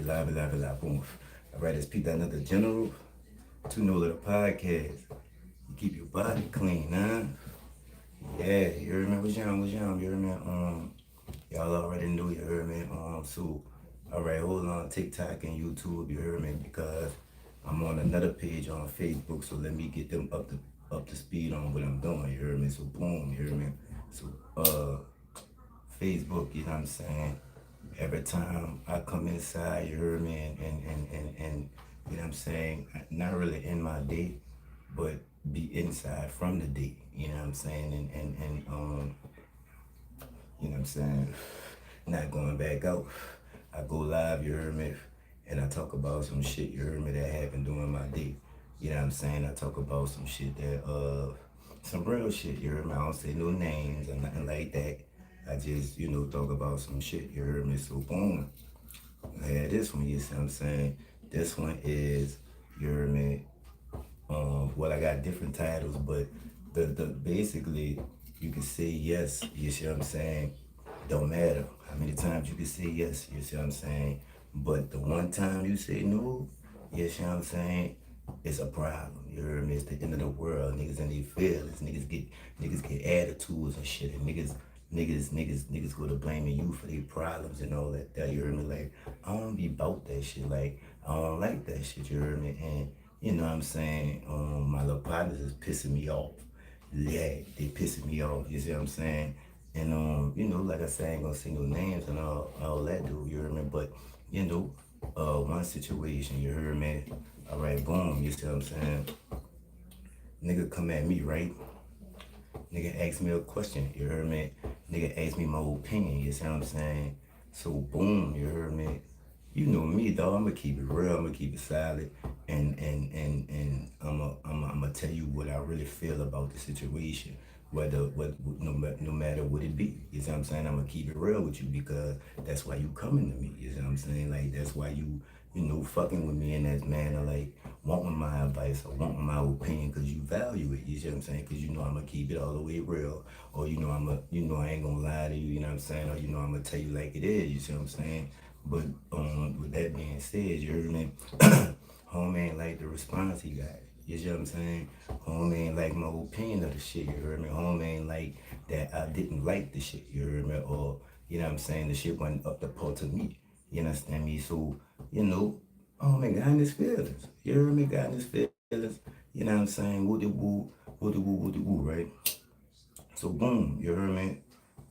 Live, boom. All right, let's peep that another general. 2 little podcast. You keep your body clean, huh? Yeah, you heard me? What's y'all? You heard me? Y'all already knew, you heard me? So, all right, hold on, TikTok and YouTube, you heard me? Because I'm on another page on Facebook, so let me get them up to speed on what I'm doing, you heard me? So, boom, you heard me? So, Facebook, you know what I'm saying? Every time I come inside, you heard me, and you know what I'm saying? Not really in my day, but be inside from the day, you know what I'm saying? And you know what I'm saying? Not going back out. I go live, you heard me, and I talk about some shit, you heard me, that happened during my day. You know what I'm saying? I talk about some shit that, some real shit, you heard me? I don't say no names or nothing like that. I just, talk about some shit, you heard me? So, boom. I had this one, you see what I'm saying? This one is, you heard me? Well, I got different titles, but the basically, you can say yes, you see what I'm saying? Don't matter how many times you can say yes, you see what I'm saying? But the one time you say no, you see what I'm saying? It's a problem. You heard me? It's the end of the world. Niggas in their feelings. Niggas get attitudes and shit. And niggas go to blaming you for their problems and all that. You heard me? Like, I don't be about that shit. Like, I don't like that shit. You heard me? And you know what I'm saying? My little partners is pissing me off. Yeah, they pissing me off. You see what I'm saying? And like I said, I ain't gonna say no names and all that, dude. You heard me? But one situation. You heard me? All right, boom. You see what I'm saying? Nigga come at me, right? Nigga ask me a question. You heard me? Nigga ask me my opinion. You see what I'm saying? So boom. You heard me? You know me, dog. I'm gonna keep it real. I'm gonna keep it solid, and I'm gonna tell you what I really feel about the situation, no matter what it be. You see what I'm saying? I'm gonna keep it real with you because that's why you coming to me. You see what I'm saying? Like that's why fucking with me in that manner, like wanting my advice or wanting my opinion because you value it. You see what I'm saying? Because I'm gonna keep it all the way real, or I ain't gonna lie to you. You know what I'm saying? Or I'm gonna tell you like it is. You see what I'm saying? But with that being said, you heard me? Homie ain't like the response he got. You see what I'm saying? Homie ain't like my opinion of the shit, you heard me? Homie ain't like that I didn't like the shit, you heard me? Or, you know what I'm saying, the shit wasn't up to par to me. You understand me? So, homie got in his feelings. You heard me? Got in his feelings. You know what I'm saying? Woody woo, right? So boom, you heard me?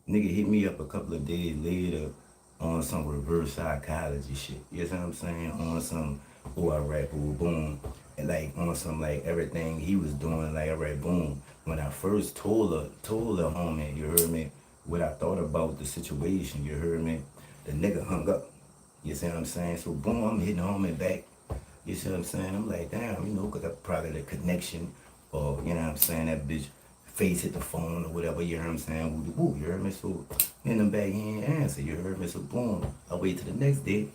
Nigga hit me up a couple of days later on some reverse psychology shit. You know what I'm saying? On some, oh, alright, boom. And like on some like everything he was doing, like alright, boom. When I first told her homie, you heard me, what I thought about the situation, you heard me, the nigga hung up. You see what I'm saying? So boom, I'm hitting homie back. You see what I'm saying? I'm like, damn, cause that's probably the connection, or you know what I'm saying, that bitch face hit the phone or whatever, you heard what I'm saying? Woo, you heard me? So in the back, he ain't answer, you heard me? So boom, I wait till the next day,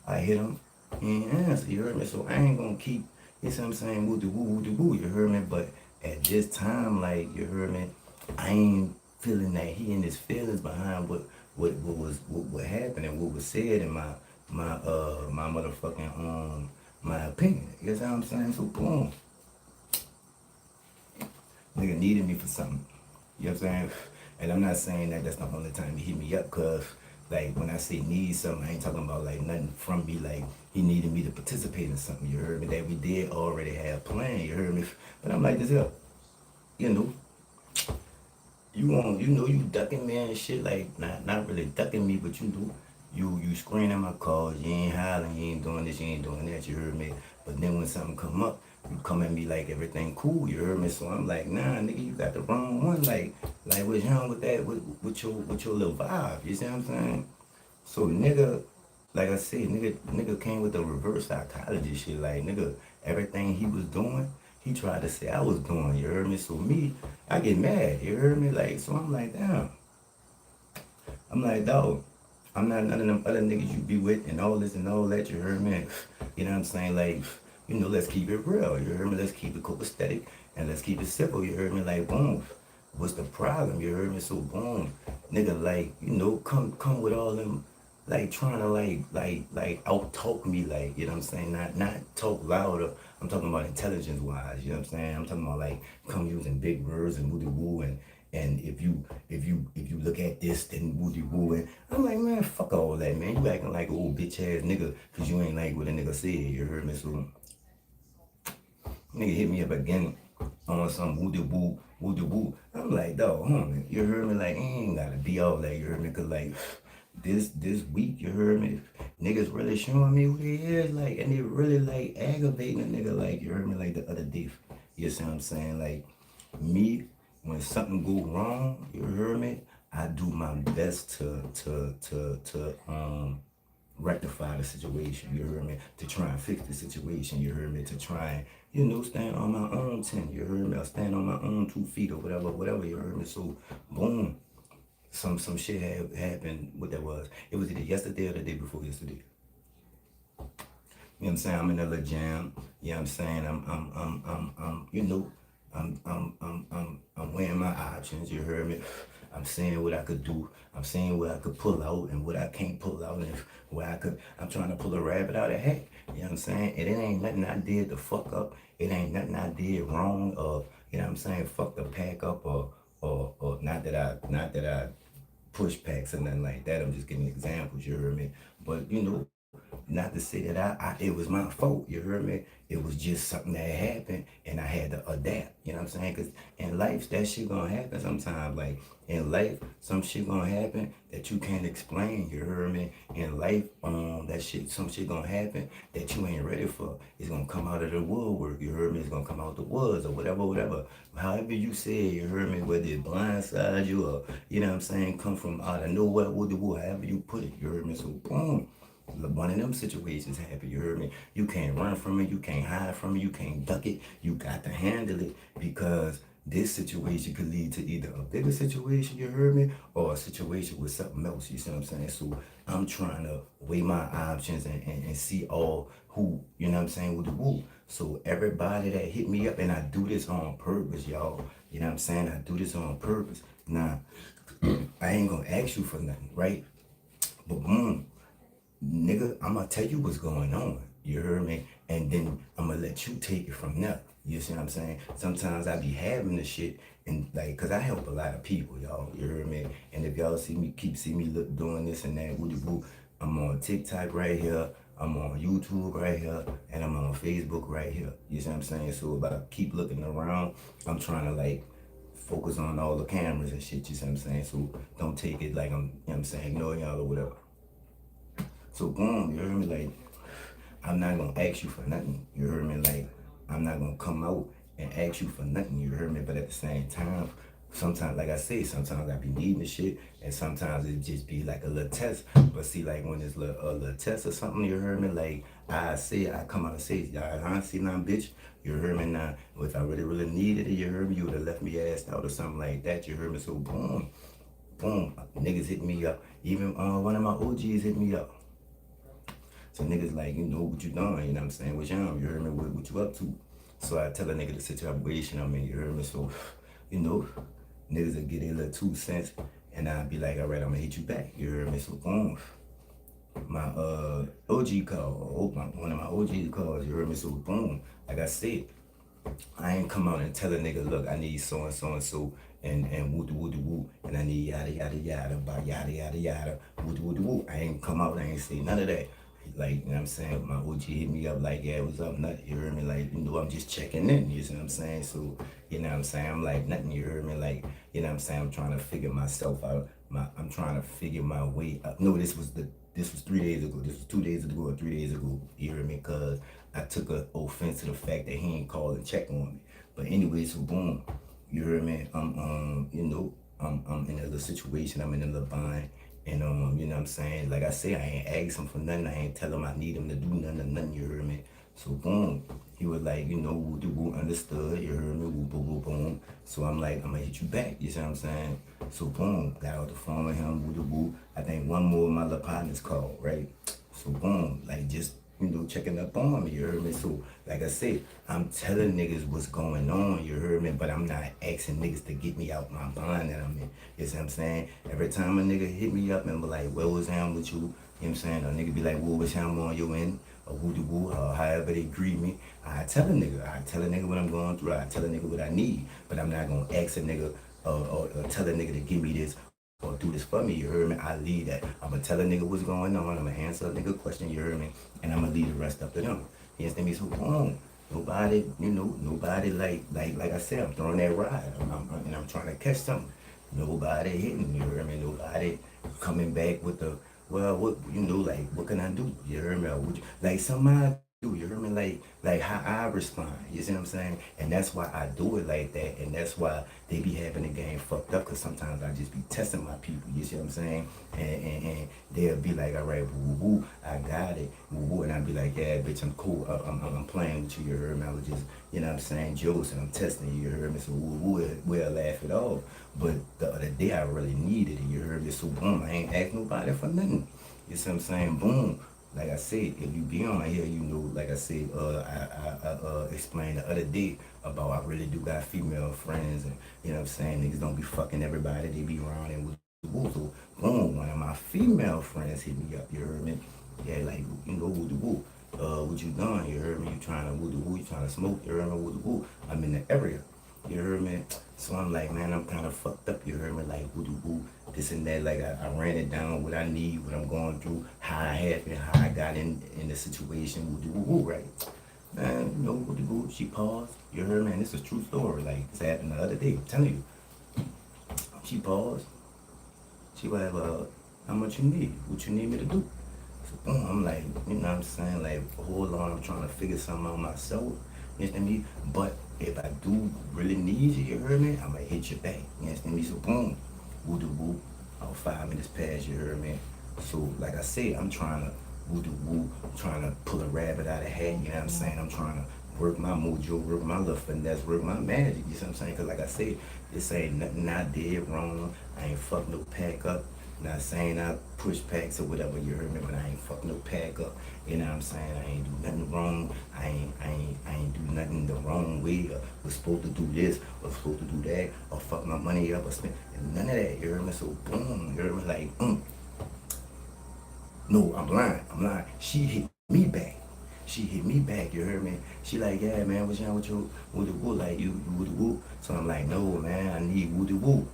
I hit him, he ain't answer, you heard me? So I ain't gonna keep, you see what I'm saying, woo, you heard me? But at this time, like, you heard me, I ain't feeling that he in his feelings behind what happened and what was said in my motherfucking my opinion. You know what I'm saying? So boom. Nigga needed me for something. You know what I'm saying? And I'm not saying that that's the only time he hit me up, cause like when I say need something, I ain't talking about like nothing from me. Like he needed me to participate in something. You heard me? That we did already have planned. You heard me? But I'm like this up. You know, you ducking me and shit. Like not really ducking me, but you screaming my calls. You ain't hollering. You ain't doing this. You ain't doing that. You heard me? But then when something come up, you come at me like everything cool, you heard me? So I'm like, nah, nigga, you got the wrong one. Like what's wrong with that? With your little vibe? You see what I'm saying? So nigga, like I said, nigga came with the reverse psychology shit. Like nigga, everything he was doing, he tried to say I was doing. You heard me? So me, I get mad. You heard me? Like so, I'm like, damn. I'm like, dog. I'm not none of them other niggas you be with and all this and all that. You heard me? You know what I'm saying? Like, let's keep it real. You heard me? Let's keep it copacetic and let's keep it simple. You heard me? Like, boom. What's the problem? You heard me? So boom, nigga, like, come with all them like trying to like out talk me, like, you know what I'm saying? Not talk louder. I'm talking about intelligence wise, you know what I'm saying? I'm talking about like come using big words and woody woo and if you look at this then woody woo and I'm like, man, fuck all that, man. You acting like an old bitch ass nigga because you ain't like what a nigga said, you heard me? So nigga hit me up again on some woo de woo. I'm like, dog, homie, you heard me? Like, ain't gotta be all that, you heard me? Cause like this week, you heard me? Niggas really showing me who they is, like, and they really like aggravating a nigga, like, you heard me? Like the other day, you see what I'm saying? Like, me, when something go wrong, you heard me? I do my best to rectify the situation, you heard me, to try and fix the situation, you heard me, to try and, stand on my own 10, you heard me, or stand on my own 2 feet or whatever, you heard me. So, boom, some shit happened, what that was. It was either yesterday or the day before yesterday. You know what I'm saying? I'm in a little jam. You know what I'm saying? I'm weighing my options. You heard me? I'm seeing what I could do. I'm seeing what I could pull out and what I can't pull out and where I'm trying to pull a rabbit out of a hat. You know what I'm saying? And it ain't nothing I did to fuck up. It ain't nothing I did wrong or, you know what I'm saying, fuck the pack up or not that I push packs or nothing like that. I'm just giving examples, you heard me? But not to say that it was my fault, you heard me? It was just something that happened and I had to adapt, you know what I'm saying? Because in life, that shit gonna happen sometimes. Like in life, some shit gonna happen that you can't explain, you heard me? In life, some shit gonna happen that you ain't ready for. It's gonna come out of the woodwork, you heard me? It's gonna come out the woods or whatever. However you say it, you heard me? Whether it blindside you or, you know what I'm saying, come from out of nowhere, however you put it, you heard me? So boom. One of them situations happen, you heard me? You can't run from it, you can't hide from it, you can't duck it, you got to handle it because this situation could lead to either a bigger situation, you heard me, or a situation with something else, you see what I'm saying? So I'm trying to weigh my options and see all who, you know what I'm saying, with the woo. So everybody that hit me up, and I do this on purpose, y'all, you know what I'm saying? I do this on purpose. Now, I ain't gonna ask you for nothing, right? But boom, nigga, I'm gonna tell you what's going on. You heard me? And then I'm gonna let you take it from there. You see what I'm saying? Sometimes I be having the shit and like, cause I help a lot of people, y'all. You heard me? And if y'all see me look doing this and that, woody woo, I'm on TikTok right here. I'm on YouTube right here, and I'm on Facebook right here. You see what I'm saying? So if I keep looking around, I'm trying to like focus on all the cameras and shit. You see what I'm saying? So don't take it like I'm, you know what I'm saying, ignore y'all or whatever. So boom, you heard me? Like, I'm not gonna ask you for nothing. You heard me? Like, I'm not gonna come out and ask you for nothing. You heard me? But at the same time, sometimes, like I say, sometimes I be needing the shit, and sometimes it just be like a little test. But see, like when it's a little test or something, you heard me? Like I come out and say, y'all, I see now, bitch. You heard me now? If I really needed it, you heard me? You would have left me ass out or something like that. You heard me? So boom, boom, niggas hit me up. Even one of my OGs hit me up. So niggas like, what you doing, you know what I'm saying? What you heard me, what you up to? So I tell a nigga the situation I'm in, you heard me? So, niggas will get a little 2 cents and I'll be like, all right, I'm gonna hit you back, you heard me? So boom, my OG call, one of my OG calls, you heard me? So boom, like I said, I ain't come out and tell a nigga, look, I need so and so and so and woo woo woo, and I need yada yada yada, by yada yada yada, woo woo woo. I ain't come out, I ain't say none of that. Like, you know what I'm saying? My OG hit me up like, yeah, what's up, nut? You heard me? Like, I'm just checking in, you see what I'm saying? So, you know what I'm saying? I'm like, nothing, you heard me? Like, you know what I'm saying? I'm trying to figure myself out. I'm trying to figure my way up. No, this was 3 days ago. This was 2 days ago or 3 days ago. You heard me? Because I took a offense to the fact that he ain't called and check on me. But anyway, so boom, you heard me? I'm in a little situation. I'm in a little bind. And you know what I'm saying? Like I say, I ain't ask him for nothing. I ain't tell him I need him to do nothing, you heard me? So boom. He was like, woo understood, you heard me, woo boom, boom, boom. So I'm like, I'm gonna hit you back, you see what I'm saying? So boom, got out the phone with him, woo. I think one more of my little partners called, right? So boom, like just checking up on me, you heard me? So, like I said, I'm telling niggas what's going on, you heard me? But I'm not asking niggas to get me out my bond that I'm in. You see what I'm saying? Every time a nigga hit me up and be like, what was down with you? You know what I'm saying? A nigga be like, what was down on your end? Or woo de woo, or however they greet me. I tell a nigga what I'm going through. I tell a nigga what I need. But I'm not gonna ask a nigga or tell a nigga to give me this or do this for me, you heard me? I leave that. I'm gonna tell a nigga what's going on. I'm gonna answer a nigga question, you heard me? And I'm gonna leave the rest up to them. You understand me? So, nobody, nobody like I said, I'm throwing that ride. And I'm trying to catch something. Nobody hitting me, you heard me? Nobody coming back with the, well, what, like, what can I do? You heard me? Or like, somebody do, you heard me? Like how I respond, you see what I'm saying? And that's why I do it like that. And that's why they be having the game fucked up, because sometimes I just be testing my people, you see what I'm saying? And they'll be like, all right, woo, woo, I got it, woo, woo. And I'll be like, yeah, bitch, I'm cool. I'm playing with you, you heard me? I was just, you know what I'm saying, jokes, and I'm testing you, you heard me? So we'll laugh it off. But the other day I really needed it, you heard me? So boom, I ain't asked nobody for nothing. You see what I'm saying? Boom. Like I said, if you be on here, like I said, I explained the other day about I really do got female friends, and you know what I'm saying, niggas don't be fucking everybody, they be around and with the woo. So boom, one of my female friends hit me up, you heard me? Yeah, like, woo the woo. What you done? You heard me? You trying to woo the woo, you trying to smoke, you heard me? Woo the woo. I'm in the area. You heard me? So I'm like, man, I'm kind of fucked up. You heard me? Like, woo, this and that. Like, I ran it down, what I need, what I'm going through, how I happened, how I got in the situation, woo, right? Man, woo, she paused. You heard me? And this is a true story. Like, this happened the other day. I'm telling you. She paused. She was like, how much you need? What you need me to do? So, boom, I'm like, you know what I'm saying? Like, hold on, I'm trying to figure something out myself. You understand me? But if I do really need you, you heard me? I'm gonna hit you back. You understand me? So boom, woo do woo. About 5 minutes past, you heard me? So like I said, I'm trying to woo do woo. I'm trying to pull a rabbit out of the hat. You know what I'm saying? I'm trying to work my mojo, work my little finesse, work my magic. You see what I'm saying? Cause like I said, this ain't nothing I did wrong. I ain't fucked no pack up. Not saying I push packs or whatever, you heard me, but I ain't fuck no pack up. You know what I'm saying? I ain't do nothing wrong. I ain't do nothing the wrong way. Or was supposed to do this, or supposed to do that, or fuck my money up, or spend none of that. You heard me? So boom, you heard me? Like, no, I'm lying. She hit me back. She hit me back, you heard me? She like, yeah, man, what's wrong with you? Woo the woo, like you woo the woo. So I'm like, no, man, I need woo the woo.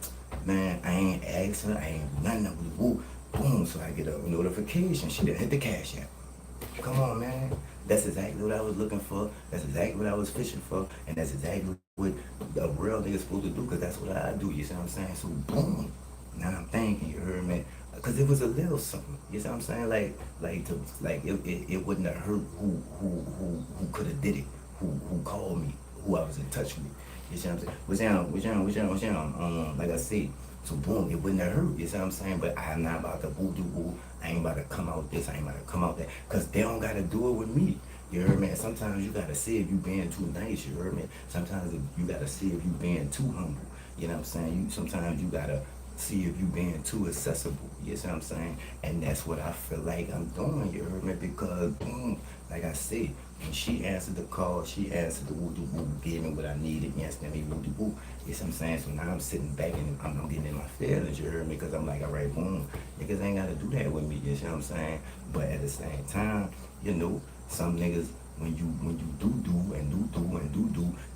Man, I ain't asked her, I ain't nothing woo the woo. Boom, so I get a notification. She done hit the cash app. Come on, man. That's exactly what I was looking for. That's exactly what I was fishing for. And that's exactly what a real nigga's supposed to do, because that's what I do. You see what I'm saying? So, boom. Now I'm thinking, you heard me? Because it was a little something. You see what I'm saying? It wouldn't have hurt who could have did it, who called me, who I was in touch with. You see what I'm saying? What's down? Like I said, so boom, it wouldn't have hurt. You see what I'm saying? But I'm not about to woo do woo. I ain't about to come out this. I ain't about to come out that. Because they don't got to do it with me. You heard me? Sometimes you got to see if you being too nice. You heard me? Sometimes you got to see if you being too humble. You know what I'm saying? Sometimes you got to see if you being too accessible. You see what I'm saying? And that's what I feel like I'm doing. You heard me? Because, boom, like I said, when she answered the call, she answered the woo-doo-woo, gave me what I needed, you understand me, woo-doo-woo. You see what I'm saying? So now I'm sitting back and I'm getting in my feelings, you heard me? Because I'm like, all right, boom, niggas ain't got to do that with me, you see what I'm saying? But at the same time, some niggas, when you do,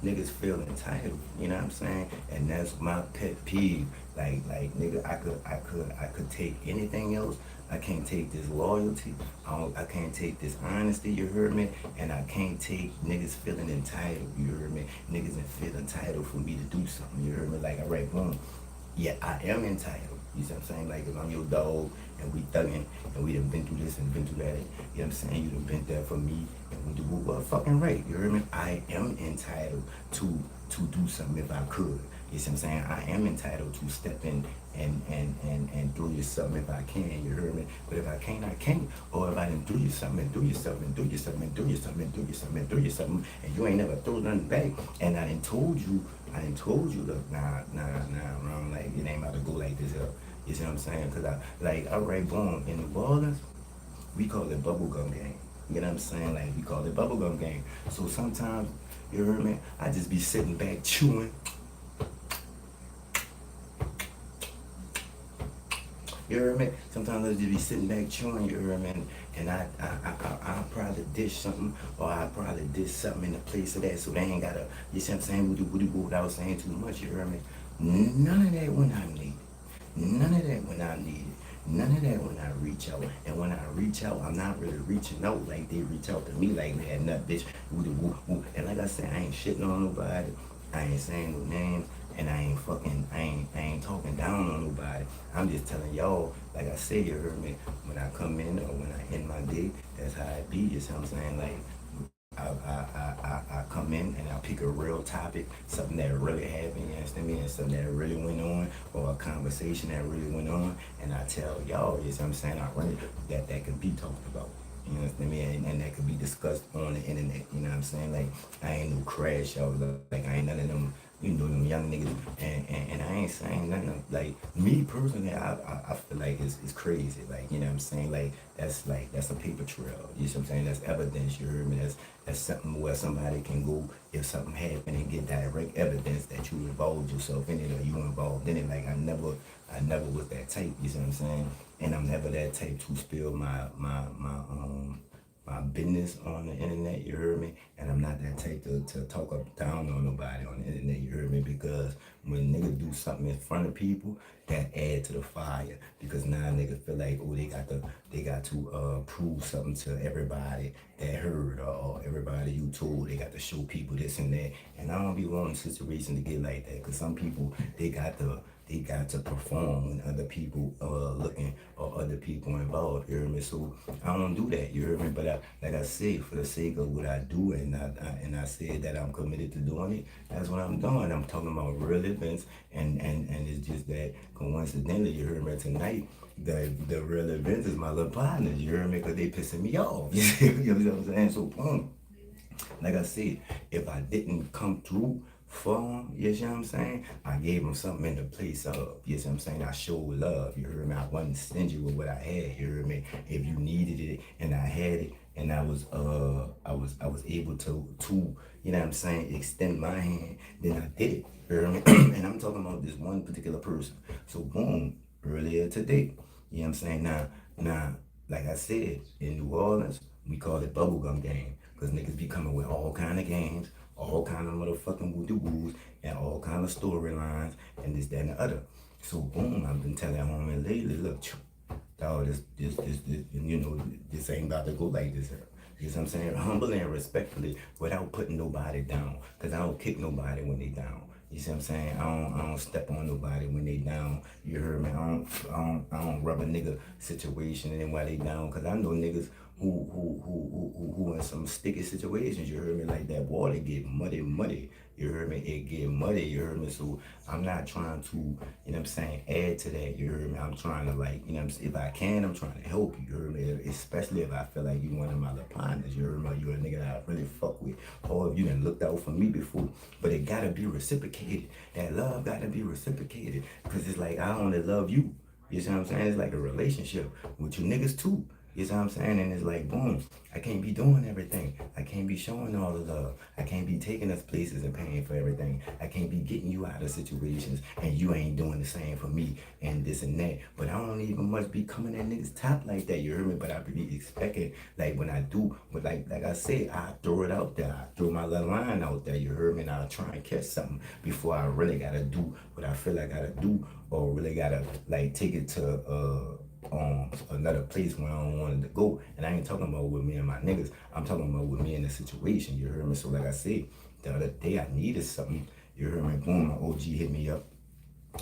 niggas feel entitled, you know what I'm saying? And that's my pet peeve. Like nigga, I could take anything else. I can't take this loyalty. I can't take this honesty, you heard me? And I can't take niggas feeling entitled, you heard me? Niggas feel entitled for me to do something, you heard me? Like, all right, boom. Yeah, I am entitled. You see what I'm saying? Like, if I'm your dog and we thugging and we done been through this and been through that, you know what I'm saying? You done been there for me and we do well, fucking right. You heard me? I am entitled to do something if I could. You see what I'm saying? I am entitled to step in and do you something if I can, you heard me? But if I can't, I can't. Or if I didn't do you something and do you something and do you something and do you something and do you something and do you something and you ain't never throw nothing back, and I done told you, look, nah, wrong, like, it ain't about to go like this, yo. You see what I'm saying? Because all right, boom, in New Orleans, we call it bubblegum game. You know what I'm saying? Like we call it bubblegum game. So sometimes, you heard me, I just be sitting back chewing. You heard me? Sometimes I just be sitting back chewing, you heard me? And I'll probably dish something, or I'll probably dish something in the place of that, so they ain't gotta, you see what I'm saying, woody without saying too much, you heard me? None of that when I need it. None of that when I need it. None of that when I reach out. And when I reach out, I'm not really reaching out like they reach out to me like that nut bitch. And like I said, I ain't shitting on nobody. I ain't saying no names. And I ain't talking down on nobody. I'm just telling y'all, like I said, you heard me, when I come in or when I end my day, that's how it be. You see what I'm saying? Like, I come in and I pick a real topic, something that really happened, you understand me, and something that really went on, or a conversation that really went on, and I tell y'all, you see what I'm saying, I run it, that can be talked about. You understand me? And that could be discussed on the internet. You know what I'm saying? Like, I ain't no crash out. Like, I ain't none of them, them young niggas. And I ain't saying nothing. Like, me personally, I feel like it's crazy. Like, you know what I'm saying? That's a paper trail. You know what I'm saying? That's evidence. You heard me? That's something where somebody can go, if something happened, and get direct evidence that you involved yourself in it, or you involved in it. Like, I never was that type. You see what I'm saying? And I'm never that type to spill my business on the internet, you heard me? And I'm not that type to talk up down on nobody on the internet, you heard me? Because when niggas do something in front of people, that add to the fire. Because now niggas feel like, oh, they got to prove something to everybody that heard, or everybody you told. They got to show people this and that. And I don't be wanting situations to get like that. Cause some people, they got to perform when other people looking, or other people involved, you hear me? So I don't do that, you hear me? But like I said, for the sake of what I do, and I said that I'm committed to doing it, that's what I'm doing. I'm talking about real events, and it's just that coincidentally, you heard me, tonight, the real events is my little partners, you hear me? Because they pissing me off, you know what I'm saying? So boom. Like I said, if I didn't come through for him, you see what I'm saying? I gave him something in the place of, you see what I'm saying? I showed love, you heard me? I wasn't stingy with what I had, you heard me? If you needed it and I had it, and I was able to, you know what I'm saying, extend my hand, then I did it, you heard me? And I'm talking about this one particular person. So boom, earlier today, you know what I'm saying? Now, like I said, in New Orleans, we call it bubblegum game. Because niggas be coming with all kind of games, all kind of motherfucking woo-doo-woos, and all kind of storylines, and this, that, and the other. So boom, I've been telling homie lately, look, dog, this, this ain't about to go like this here. You know what I'm saying? Humbly and respectfully, without putting nobody down. Because I don't kick nobody when they down. You see what I'm saying? I don't step on nobody when they down. You heard me? I don't rub a nigga situation and while they down. Because I know niggas who in some sticky situations, you heard me, like that water get muddy, you heard me, it get muddy, you heard me, so I'm not trying to, you know what I'm saying, add to that, you heard me, I'm trying to, like, you know what I'm saying, if I can, I'm trying to help you, you heard me, especially if I feel like you one of my little partners, you heard me, you're a nigga that I really fuck with, or if you done looked out for me before, but it gotta be reciprocated, that love gotta be reciprocated, because it's like, I only love you, you see what I'm saying, it's like a relationship with you niggas too. You see what I'm saying? And it's like, boom, I can't be doing everything. I can't be showing all the love. I can't be taking us places and paying for everything. I can't be getting you out of situations and you ain't doing the same for me and this and that. But I don't even much be coming at niggas top like that, you heard me? But I be expecting, like when I do, but like I said, I throw it out there. I throw my little line out there, you heard me? And I'll try and catch something before I really gotta do what I feel like I gotta do, or really gotta like take it to another place where I don't want it to go. And I ain't talking about with me and my niggas. I'm talking about with me in the situation. You heard me? So like I said, the other day I needed something. You heard me? Boom, my OG hit me up.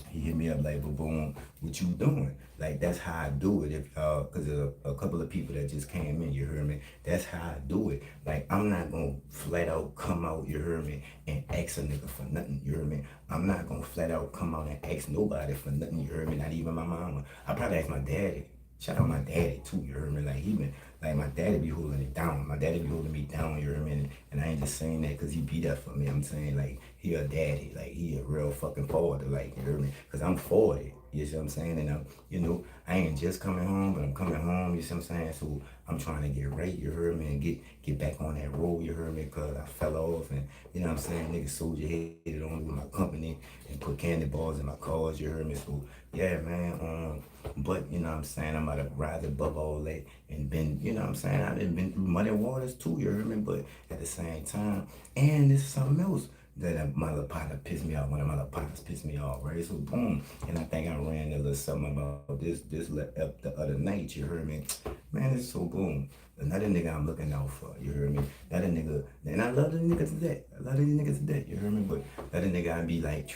He hit me up like, boom, what you doing? Like, that's how I do it. If cause there's a couple of people that just came in, you heard me? That's how I do it. Like, I'm not gonna flat out come out, you heard me, and ask a nigga for nothing, you heard me? I'm not gonna flat out come out and ask nobody for nothing, you heard me? Not even my mama. I probably ask my daddy. Shout out my daddy too, you heard me? Like, he been, like, my daddy be holding it down. My daddy be holding me down, you heard me? And I ain't just saying that because he be there for me. I'm saying, like, he a daddy. Like, he a real fucking father, like, you heard me? Because I'm 40. You see what I'm saying? And I ain't just coming home, but I'm coming home, you see what I'm saying? So I'm trying to get right, you heard me, and get back on that road, you heard me, because I fell off and you know what I'm saying, niggas soldier headed on me with my company and put candy bars in my cars, you heard me? So yeah, man, but you know what I'm saying, I'm about to rise above all that and been, you know what I'm saying, I've been through muddy waters too, you heard me, but at the same time, and this is something else that my little partner pissed me off. One of my little partners pissed me off, right? So boom, and I think I ran a little something about up the other night. You heard me, man? It's so boom. Another nigga I'm looking out for. You heard me? Another nigga, and I love the niggas to that. I love these niggas to that. You heard me? But another nigga I be like,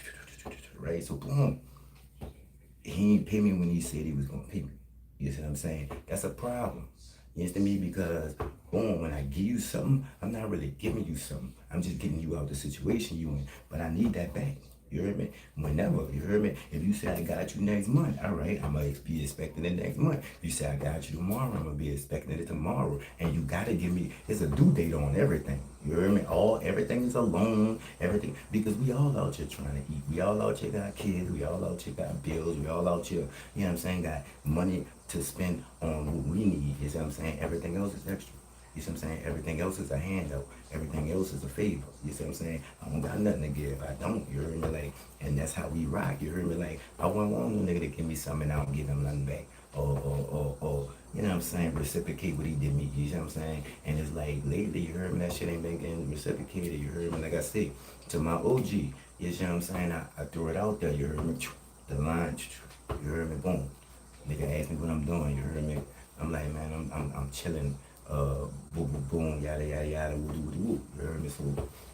right? So boom, he ain't pay me when he said he was gonna pay me. You see what I'm saying? That's a problem. You understand me? Because boom, when I give you something, I'm not really giving you something. I'm just getting you out the situation you in. But I need that back. You heard me? Whenever, you heard me? If you say I got you next month, all right, I'm going to be expecting it next month. You say I got you tomorrow, I'm going to be expecting it tomorrow. And you got to give me, it's a due date on everything. You heard me? Everything is a loan, everything. Because we all out here trying to eat. We all out here got kids. We all out here got bills. We all out here, you know what I'm saying, got money to spend on what we need. You see what I'm saying? Everything else is extra. You see what I'm saying? Everything else is a handout. Everything else is a favor. You see what I'm saying? I don't got nothing to give. I don't. You heard me? Like, and that's how we rock. You heard me? Like, I wouldn't want no nigga to give me something and I don't give him nothing back. Or, you know what I'm saying? Reciprocate what he did me. You see what I'm saying? And it's like, lately, you heard me? That shit ain't been getting reciprocated. You heard me? Like I said, to my OG, you see what I'm saying? I threw it out there. You heard me? The line, you heard me? Boom. Nigga asked me what I'm doing. You heard me? I'm like, man, I'm chilling. Boom, boom, boom, yada, yada, yada, woo, woo, woo. You heard me? So,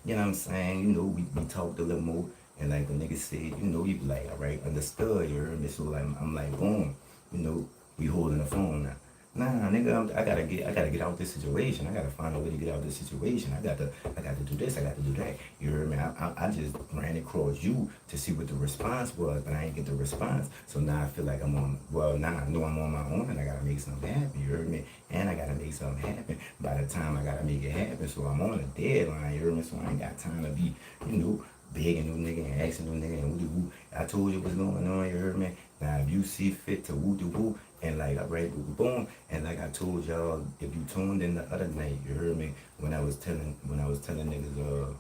you know what I'm saying? You know, we talked a little more. And like the nigga said, you know, you be like, all right, understood. You heard me? So like, I'm like, boom, you know, we holding the phone now. Nah, nigga, I gotta get out this situation. I gotta find a way to get out this situation. I got to do this. I got to do that. You heard me? I just ran across you to see what the response was, but I ain't get the response. So now I feel like now I know I'm on my own and I gotta make something happen. You heard me? And I gotta make something happen. By the time I gotta make it happen, so I'm on a deadline. You heard me? So I ain't got time to be, you know, begging no nigga and asking no nigga and woo woo. I told you what's going on, you heard me? Now if you see fit to woo woo and like I read boom boom and like I told y'all, if you tuned in the other night, you heard me when I was telling niggas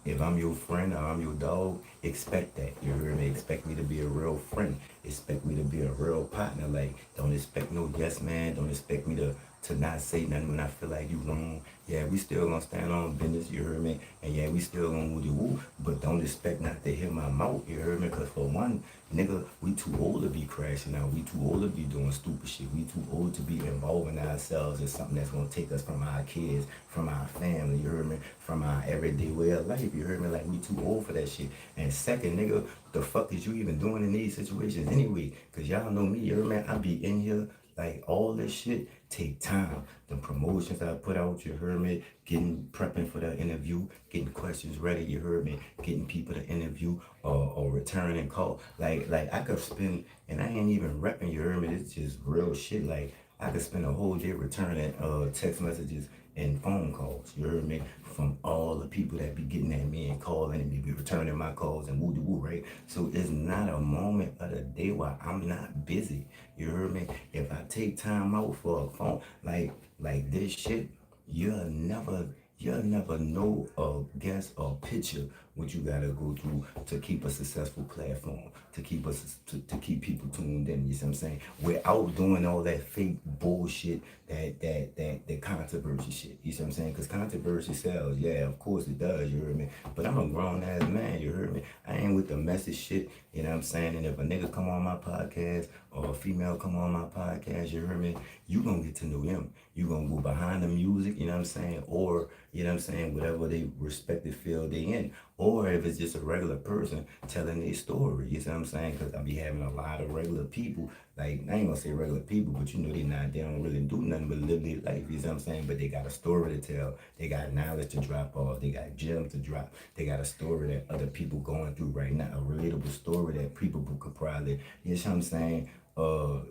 if I'm your friend or I'm your dog, expect that. You heard me? Expect me to be a real friend. Expect me to be a real partner. Like, don't expect no yes man. Don't expect me to not say nothing when I feel like you wrong. Yeah, we still gonna stand on business, you heard me? And yeah, we still gonna woo woo, but don't expect not to hear my mouth, you heard me? Cause for one, nigga, we too old to be crashing out. We too old to be doing stupid shit. We too old to be involving ourselves in something that's gonna take us from our kids, from our family, you heard me? From our everyday way of life, you heard me? Like, we too old for that shit. And second, nigga, what the fuck is you even doing in these situations anyway? Cause y'all know me, you heard me? I be in here like all this shit take time. The promotions I put out, you heard me, prepping for the interview, getting questions ready, you heard me, getting people to interview or return and call. Like I could spend, and I ain't even repping, you heard me, it's just real shit. Like I could spend a whole day returning text messages and phone calls, you heard me, from all the people that be getting at me and calling me, be returning my calls and woo woo, right? So it's not a moment of the day where I'm not busy. You heard me? If I take time out for a phone, like this shit, you'll never know or guess or picture what you gotta go through to keep a successful platform, to keep us to keep people tuned in. You see what I'm saying? Without doing all that fake bullshit, that controversy shit. You see what I'm saying? Because controversy sells. Yeah, of course it does. You heard me? But I'm a grown ass man. You heard me? I ain't with the messy shit. You know what I'm saying? And if a nigga come on my podcast or a female come on my podcast, you heard me? You gonna get to know them. You gonna go behind the music. You know what I'm saying? Or you know what I'm saying? Whatever they respective field they in. Or if it's just a regular person telling their story, you see what I'm saying? Because I be having a lot of regular people, like, I ain't gonna say regular people, but you know they don't really do nothing but live their life, you see what I'm saying? But they got a story to tell, they got knowledge to drop off, they got gems to drop, they got a story that other people going through right now, a relatable story that people could probably, you know what I'm saying?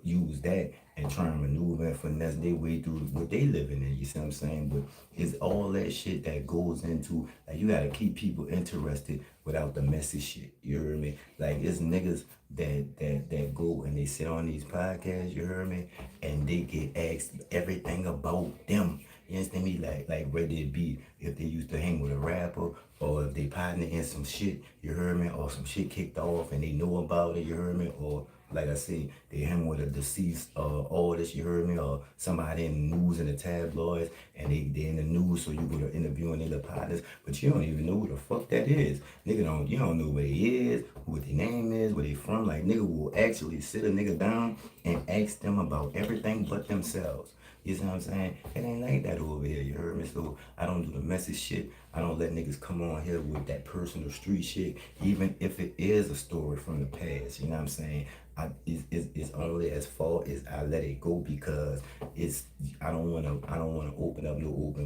use that and try and maneuver and finesse their way through what they living in. You see what I'm saying? But it's all that shit that goes into, like, you gotta keep people interested without the messy shit. You heard me? Like, it's niggas that go and they sit on these podcasts, you heard me, and they get asked everything about them. You understand me? Like whether it be if they used to hang with a rapper, or if they partner in some shit, you heard me, or some shit kicked off and they know about it, you heard me, or like I said, they hang with a deceased artist, you heard me, or somebody in the news and the tabloids, and they in the news, so you go to interviewing their partners, but you don't even know who the fuck that is. Nigga you don't know where he is, what their name is, where they from. Like, nigga will actually sit a nigga down and ask them about everything but themselves. You see what I'm saying? It ain't like that over here, you heard me? So I don't do the messy shit. I don't let niggas come on here with that personal street shit, even if it is a story from the past. You know what I'm saying? It's only as far as I let it go, because it's I don't wanna open up no old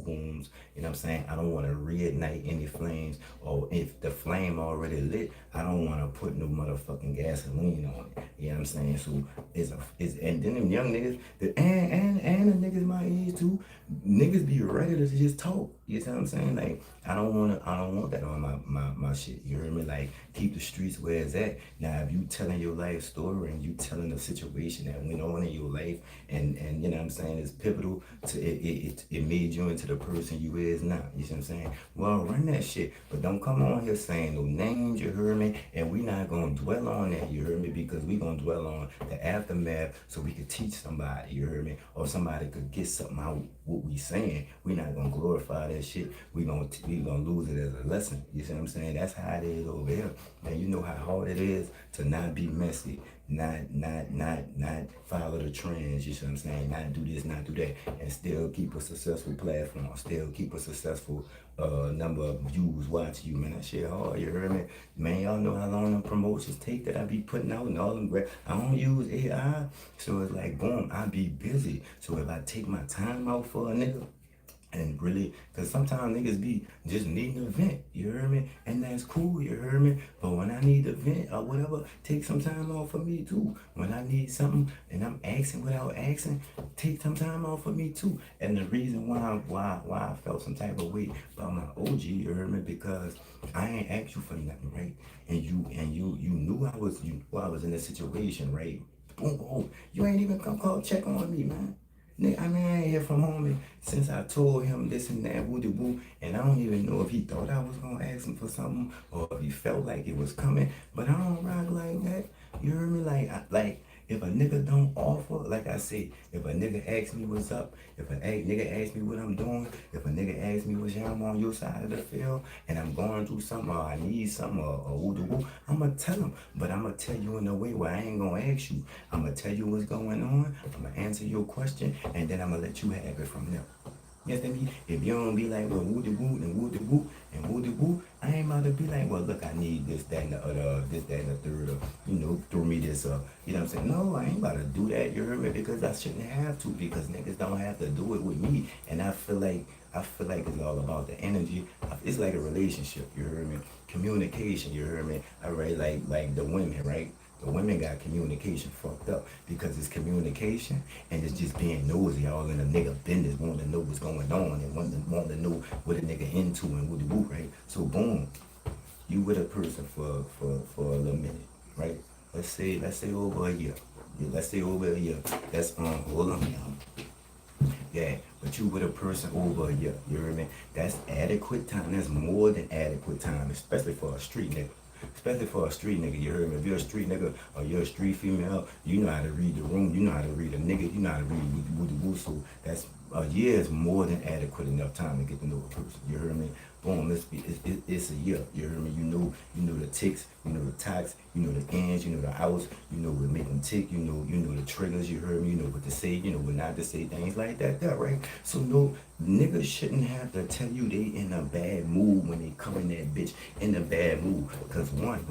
wounds. You know what I'm saying? I don't wanna reignite any flames, or if the flame already lit, I don't wanna put no motherfucking gasoline on it. You know what I'm saying? So it's and then them young niggas, and the niggas my age too, niggas be ready to just talk. You know what I'm saying? Like, I don't want that on my shit. You heard me? Like, keep the streets where it's at. Now, if you telling your life story and you telling a situation that went on in your life, and you know what I'm saying, it's pivotal to it made you into the person you is now. You see what I'm saying? Well, run that shit, but don't come on here saying no names. You heard me? And we not gonna dwell on that. You heard me? Because we gonna dwell on the aftermath, so we could teach somebody. You heard me? Or somebody could get something out what we saying. We not gonna glorify that shit. We gonna lose it as a lesson. You see what I'm saying? That's how it is over here. Man, you know how hard it is to not be messy, not follow the trends. You see what I'm saying? Not do this, not do that, and still keep a successful platform, still keep a successful number of views watching you. Man, that shit hard. You heard me? Man, y'all know how long them promotions take that I be putting out and all them I don't use AI, so it's like, boom, I be busy. So if I take my time out for a nigga, and really, because sometimes niggas be just needing a vent, you heard me? And that's cool, you heard me? But when I need a vent or whatever, take some time off for me too. When I need something and I'm asking without asking, take some time off for me too. And the reason why I felt some type of way about my OG, you heard me? Because I ain't asked you for nothing, right? And you knew I was in a situation, right? Boom, boom. You ain't even come call check on me, man. Nigga, I mean, I ain't hear from homie since I told him this and that, woo de woo, and I don't even know if he thought I was gonna ask him for something or if he felt like it was coming. But I don't rock like that. You heard me? Like if a nigga don't offer, like I say, if a nigga asks me what's up, if a nigga asks me what I'm doing, if a nigga asks me what's I'm on your side of the field, and I'm going through something or I need something or woo de woo, I'ma tell him. But I'ma tell you in a way where I ain't gonna ask you. I'ma tell you what's going on. I'ma answer your question, and then I'ma let you have it from there. You understand me? If you don't be like, well, woo de woo and woo de woo and woo de woo, I ain't about to be like, well, look, I need this, that, and the other, this, that, and the third, or, you know, throw me this, you know what I'm saying? No, I ain't about to do that, you heard me? Because I shouldn't have to, because niggas don't have to do it with me. And I feel like it's all about the energy. It's like a relationship, you heard me? Communication, you heard me? All right, like the women, right? The women got communication fucked up because it's communication and it's just being nosy, all in a nigga business, wanting to know what's going on and wanting to know what a nigga into and what the woo, right? So boom, you with a person for a little minute, right? Let's say over a year. Yeah, let's say over a year. That's hold on, y'all. Yeah, but you with a person over a year, you heard me? That's adequate time. That's more than adequate time, especially for a street nigga. Especially for a street nigga, you heard me? If you're a street nigga or you're a street female, you know how to read the room, you know how to read a nigga, you know how to read woo the woo. So that's a year is more than adequate enough time to get to know a person. You heard me? Boom, it's a year. You heard me? You know the ticks, you know the tacks, you know the ins, you know the outs, you know what make them tick, you know the triggers. You heard me? You know what to say, you know what not to say, things like that, right? So no, niggas shouldn't have to tell you they in a bad mood when they come in that bitch in a bad mood. Cause one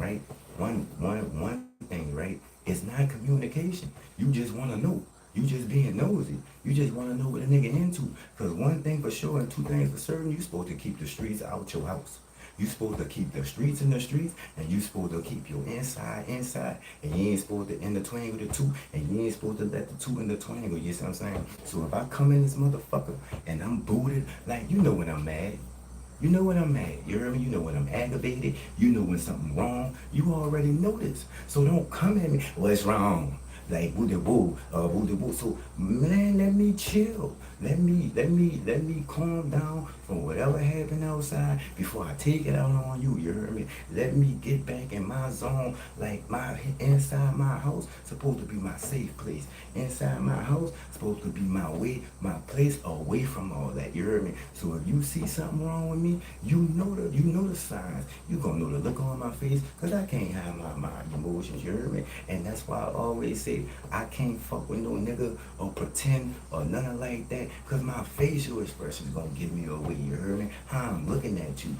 thing, right? It's not communication. You just want to know. You just being nosy. You just want to know what a nigga into. Because one thing for sure and two things for certain, you supposed to keep the streets out your house. You supposed to keep the streets in the streets, and you supposed to keep your inside, and you ain't supposed to intertwine with the two, and you ain't supposed to let the two intertwine. You see what I'm saying? So if I come in this motherfucker and I'm booted, like, you know when I'm mad. You know when I'm mad. You hear me? You know when I'm aggravated. You know when something wrong. You already know this. So don't come at me. What's wrong? Like woo de boo. So man, let me chill. Let me calm down from whatever happened outside before I take it out on you. You heard me? Let me get back in my zone. Like my inside my house supposed to be my safe place. Inside my house supposed to be my place away from all that. You heard me? So if you see something wrong with me, you know the signs. You gonna know the look on my face, cause I can't hide my emotions. You heard me? And that's why I always say I can't fuck with no nigga or pretend or nothing like that, cause my facial expression is gonna give me away. You heard me? How I'm looking at you,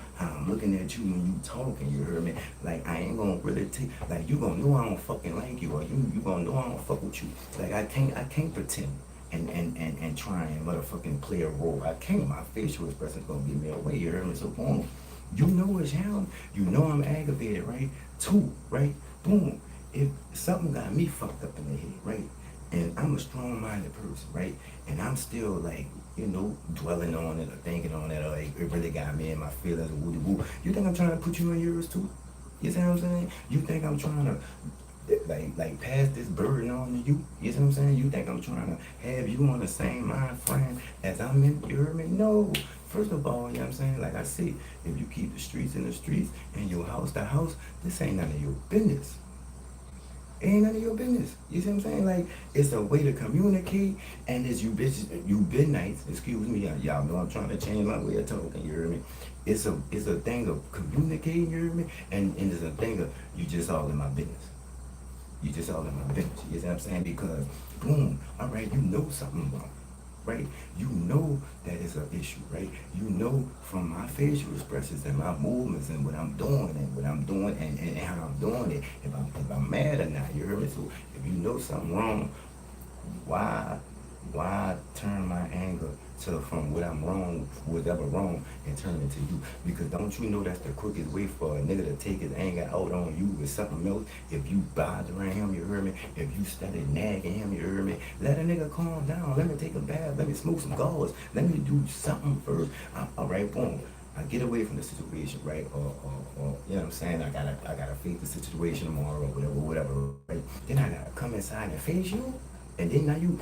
when you talking. You heard me? Like I ain't gonna really take. Like you gonna know I don't fucking like you, or you gonna know I don't fuck with you. Like I can't pretend and try and motherfucking play a role. I can't. My facial expression is gonna give me away. You heard me? So boom. You know it's hell. You know I'm aggravated, right? Two, right? Boom. If something got me fucked up in the head, right? And I'm a strong-minded person, right? And I'm still like, dwelling on it or thinking on it, or it really got me in my feelings, woo woo. You think I'm trying to put you in yours too? You see what I'm saying? You think I'm trying to like pass this burden on to you? You see what I'm saying? You think I'm trying to have you on the same mind frame as I'm in? You heard me? No. First of all, you know what I'm saying? Like I said, if you keep the streets in the streets and your house the house, this ain't none of your business. It ain't none of your business. You see what I'm saying? Like, it's a way to communicate, and as you bitches, you been nice, excuse me, y'all know I'm trying to change my way of talking, you hear me? It's a thing of communicating, you hear me? And it's a thing of, you just all in my business. You just all in my business. You see what I'm saying? Because, boom, all right, you know something wrong, right? You know that it's an issue, right? You know from my facial expressions and my movements and what I'm doing and how I'm doing it, if I'm mad or not, you heard me? So if you know something wrong, why turn my anger to from what I'm wrong, whatever wrong, and turn it to you? Because don't you know that's the quickest way for a nigga to take his anger out on you with something else? If you bothering him, you heard me? If you started nagging him, you heard me? Let a nigga calm down. Let me take a bath. Let me smoke some gauze. Let me do something first. All right, boom. I get away from the situation, right? Or you know what I'm saying? I gotta face the situation tomorrow or whatever, right? Then I gotta come inside and face you. And then now you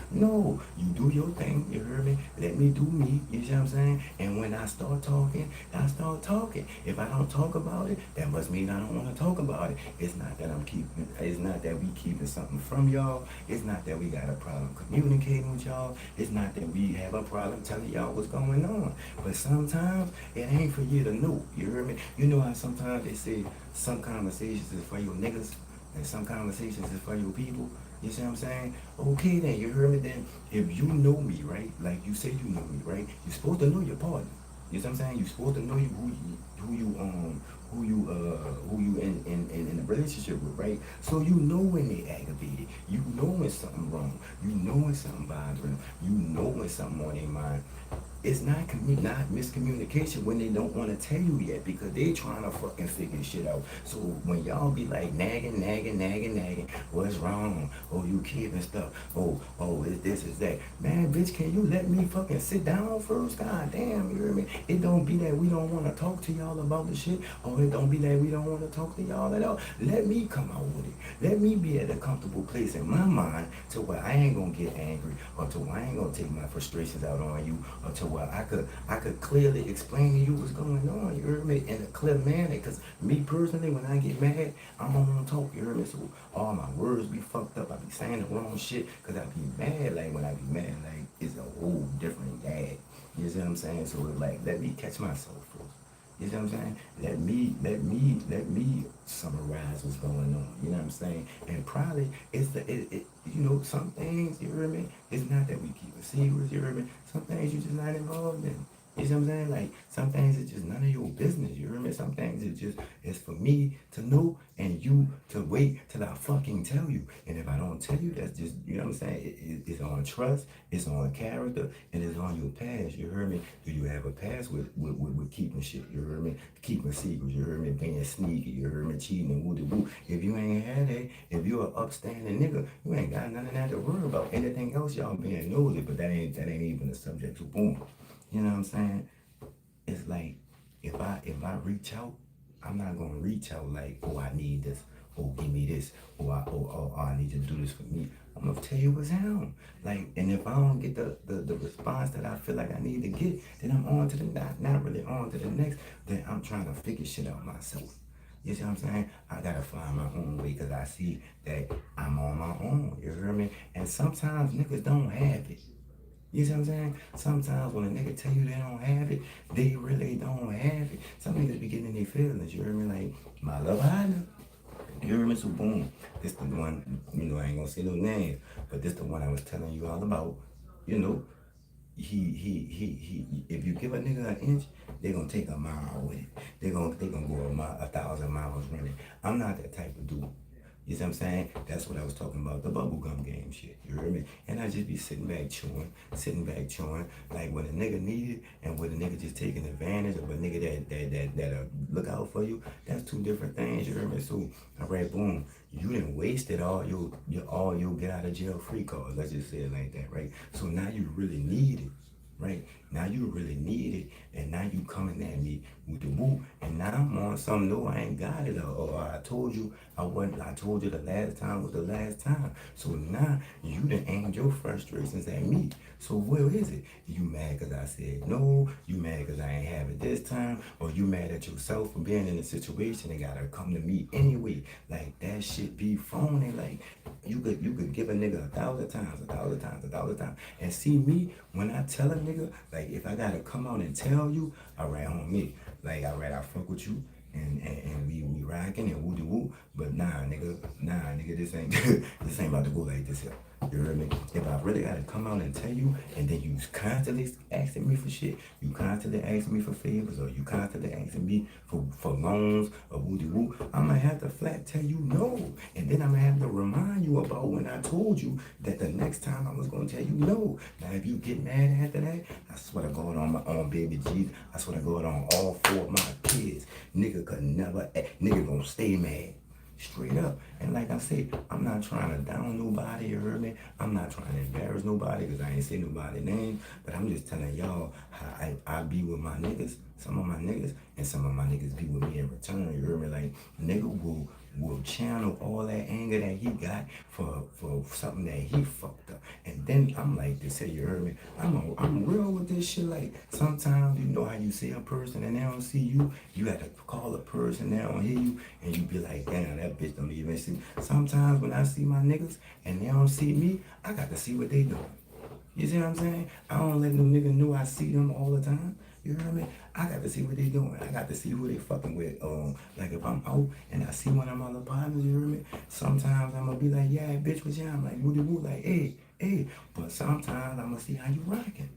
do your thing, you heard me? Let me do me, you see what I'm saying? And when I start talking, I start talking. If I don't talk about it, that must mean I don't want to talk about it. It's not that it's not that we keeping something from y'all. It's not that we got a problem communicating with y'all. It's not that we have a problem telling y'all what's going on. But sometimes it ain't for you to know, you heard me? You know how sometimes they say some conversations is for your niggas and some conversations is for your people. You see what I'm saying? Okay then, you heard me then. If you know me, right? Like you say you know me, right? You're supposed to know your partner. You see what I'm saying? You're supposed to know who you in a relationship with, right? So you know when they aggravated. You know when something wrong. You know when something bothering them. You know when something on their mind. It's not miscommunication when they don't want to tell you yet because they trying to fucking figure shit out. So when y'all be like nagging, what's wrong? Oh, you keeping stuff. Oh, it's this, is that. Man, bitch, can you let me fucking sit down first? God damn, you hear me? It don't be that we don't want to talk to y'all about the shit, or it don't be that we don't want to talk to y'all at all. Let me come out with it. Let me be at a comfortable place in my mind to where I ain't gonna get angry, or to where I ain't gonna take my frustrations out on you, or to where I could clearly explain to you what's going on, you heard me, in a clear manner. Because me personally, when I get mad, I don't want to talk, you heard me? So all my words be fucked up. I be saying the wrong shit because I be mad. Like when I be mad, like it's a whole different gag. You see what I'm saying? So it's like, let me catch myself first. You see what I'm saying? Let me summarize what's going on. You know what I'm saying? And probably it's some things, you hear me? It's not that we keep it secret, you hear me? Some things you just not involved in. You see what I'm saying? Like, some things it's just none of your business. You hear me? Some things it's for me to know and you to wait till I fucking tell you. And if I don't tell you, that's just, you know what I'm saying? It's on trust, it's on character, and it's on your past. You hear me? Do you have a past with keeping shit? You hear me? Keeping secrets. You hear me? Being sneaky. You hear me? Cheating and woo woo. If you ain't had that, if you're an upstanding nigga, you ain't got none of that to worry about. Anything else, y'all being nosy, but that ain't even a subject to boom. You know what I'm saying? It's like if I reach out, I'm not gonna reach out like, oh, I need this, oh, give me this, oh, I need you to do this for me. I'm gonna tell you what's down. Like, and if I don't get the response that I feel like I need to get, then I'm on to the not really on to the next. Then I'm trying to figure shit out myself. You see what I'm saying? I gotta find my own way because I see that I'm on my own. You hear me? And sometimes niggas don't have it. You see what I'm saying? Sometimes when a nigga tell you they don't have it, they really don't have it. Some niggas be getting in their feelings. You hear me? Like, my love, I know. You hear me? So boom. This the one, I ain't gonna say no names, but this the one I was telling you all about. You know, he if you give a nigga an inch, they gonna take a mile with it. They gonna go 1,000 miles running. I'm not that type of dude. You see what I'm saying? That's what I was talking about, the bubblegum game shit. You hear me? And I just be sitting back chewing. Like when a nigga need it and when a nigga just taking advantage of a nigga that look out for you, that's two different things, you hear me? So, all right, boom. You didn't wasted all your get out of jail free cards. Let's just say it like that, right? So now you really need it. Right? Now you really need it, and now you coming at me with the woo, and now I'm on some no, I ain't got it, or I told you I wasn't, I told you the last time was the last time. So now you done aimed your frustrations at me. So where is it? You mad because I said no? You mad because I ain't have it this time? Or you mad at yourself for being in a situation and gotta come to me anyway? Like that shit be phony. Like you could give a nigga 1,000 times, and see me when I tell a nigga, like if I gotta come out and tell you, all right, on me, like all right, I fuck with you. And we rocking and woo de woo, but nah, nigga, this ain't this ain't about to go like this here. You heard me? If I really gotta come out and tell you, and then you constantly asking me for shit, you constantly asking me for favors, or you constantly asking me for loans or woo de woo, I'm gonna have to flat tell you no, and then I'm gonna have to remind you about when I told you that the next time I was gonna tell you no. Now if you get mad after that, I swear to God on my own baby Jesus, I swear to God on all 4 of my kids, nigga could never, nigga gonna stay mad. Straight up. And like I said, I'm not trying to down nobody, you heard me? I'm not trying to embarrass nobody because I ain't say nobody's name. But I'm just telling y'all how I be with my niggas, some of my niggas, and some of my niggas be with me in return, you heard me? Like, nigga will channel all that anger that he got for something that he fucked up. And then I'm like this, say, you heard me? I'm real with this shit. Like, sometimes you know how you see a person and they don't see you. You got to call a person, they don't hear you, and you be like, damn, that bitch don't even see me. Sometimes when I see my niggas and they don't see me, I got to see what they doing. You see what I'm saying? I don't let no nigga know I see them all the time. You hear me? I got to see what they doing. I got to see who they fucking with. Like if I'm out and I see one of my other partners, you hear me? Sometimes I'm gonna be like, yeah, bitch, what's I'm like, woody woo, like, hey. But sometimes I'm gonna see how you rocking.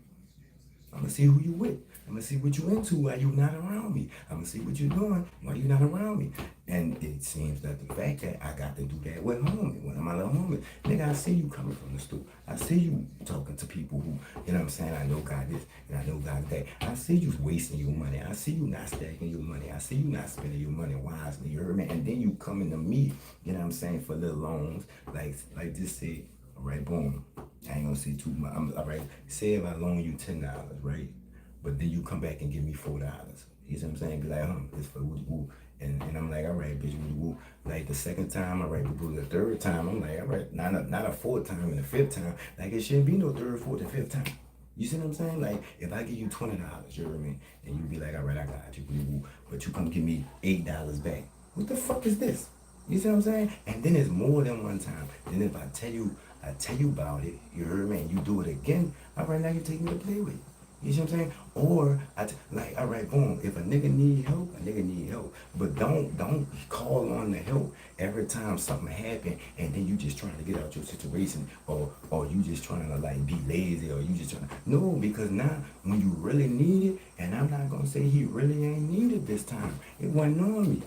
I'm gonna see who you with. I'm gonna see what you into while you not around me. I'm gonna see what you doing while you not around me. And it seems that the fact that I got to do that with homie, one of my little homies, nigga, I see you coming from the store. I see you talking to people who, you know what I'm saying, I know got this and I know got that. I see you wasting your money. I see you not stacking your money. I see you not spending your money wisely, you heard me? And then you coming to me, you know what I'm saying, for little loans, like this said, all right, boom. I ain't gonna say too much. All right, say if I loan you $10, right? But then you come back and give me $4. You see what I'm saying? Be like, it's for woo woo. And I'm like, all right, bitch, woo woo. Like the second time, all right, woo. The third time, I'm like, all right, not a fourth time and the fifth time. Like it shouldn't be no third, fourth, and fifth time. You see what I'm saying? Like if I give you $20, you know what I mean? And you be like, all right, I got you, woo woo. But you come give me $8 back. What the fuck is this? You see what I'm saying? And then it's more than one time. Then if I tell you about it, you heard me, and you do it again, all right, now you take me to play with. You see what I'm saying? Or like, all right, boom. If a nigga need help, a nigga need help. But don't call on the help every time something happen, and then you just trying to get out your situation, or you just trying to like be lazy, or you just trying. No, because now when you really need it, and I'm not gonna say he really ain't needed this time. It wasn't on me,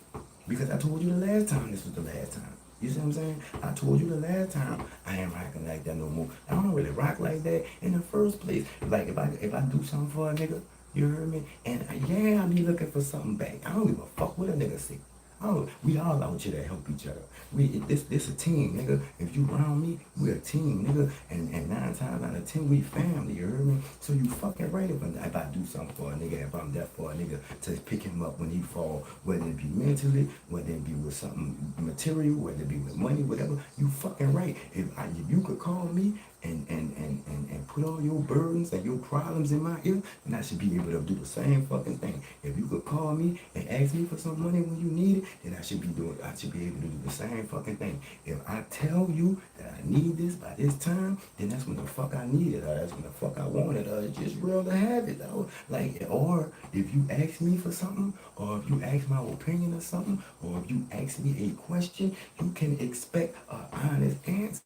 because I told you the last time this was the last time. You see what I'm saying? I told you the last time I ain't rocking like that no more. I don't really rock like that in the first place. Like if I do something for a nigga, you heard me? And yeah, I be looking for something back. I don't give a fuck what a nigga say. Oh, we all out here to help each other. This a team, nigga. If you around me, we a team, nigga. And 9 times out of 10, we family, you heard me? So you fucking right if I do something for a nigga, if I'm there for a nigga to pick him up when he fall, whether it be mentally, whether it be with something material, whether it be with money, whatever, you fucking right. If you could call me and put all your burdens and your problems in my ear, then I should be able to do the same fucking thing. If you could call me and ask me for some money when you need it, then I should be able to do the same fucking thing. If I tell you that I need this by this time, then that's when the fuck I need it, or that's when the fuck I want it, or it's just real to have it, though. Like, or if you ask me for something, or if you ask my opinion or something, or if you ask me a question, you can expect an honest answer.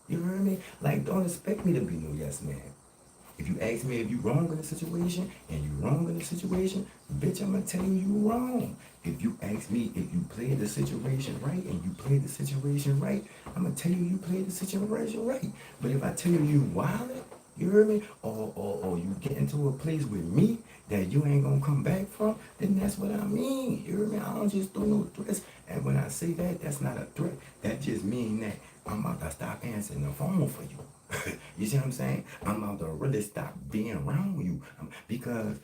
You heard me? Like, don't expect me to be no yes man. If you ask me if you wrong in a situation and you wrong in a situation, bitch, I'm gonna tell you wrong. If you ask me if you played the situation right and you played the situation right, I'm gonna tell you played the situation right. But if I tell you wildin', you heard me? Or you get into a place with me that you ain't gonna come back from, then that's what I mean. You heard me? I don't just do no threats. And when I say that, that's not a threat. That just means that I'm about to stop answering the phone for you. You see what I'm saying? I'm about to really stop being around you. Because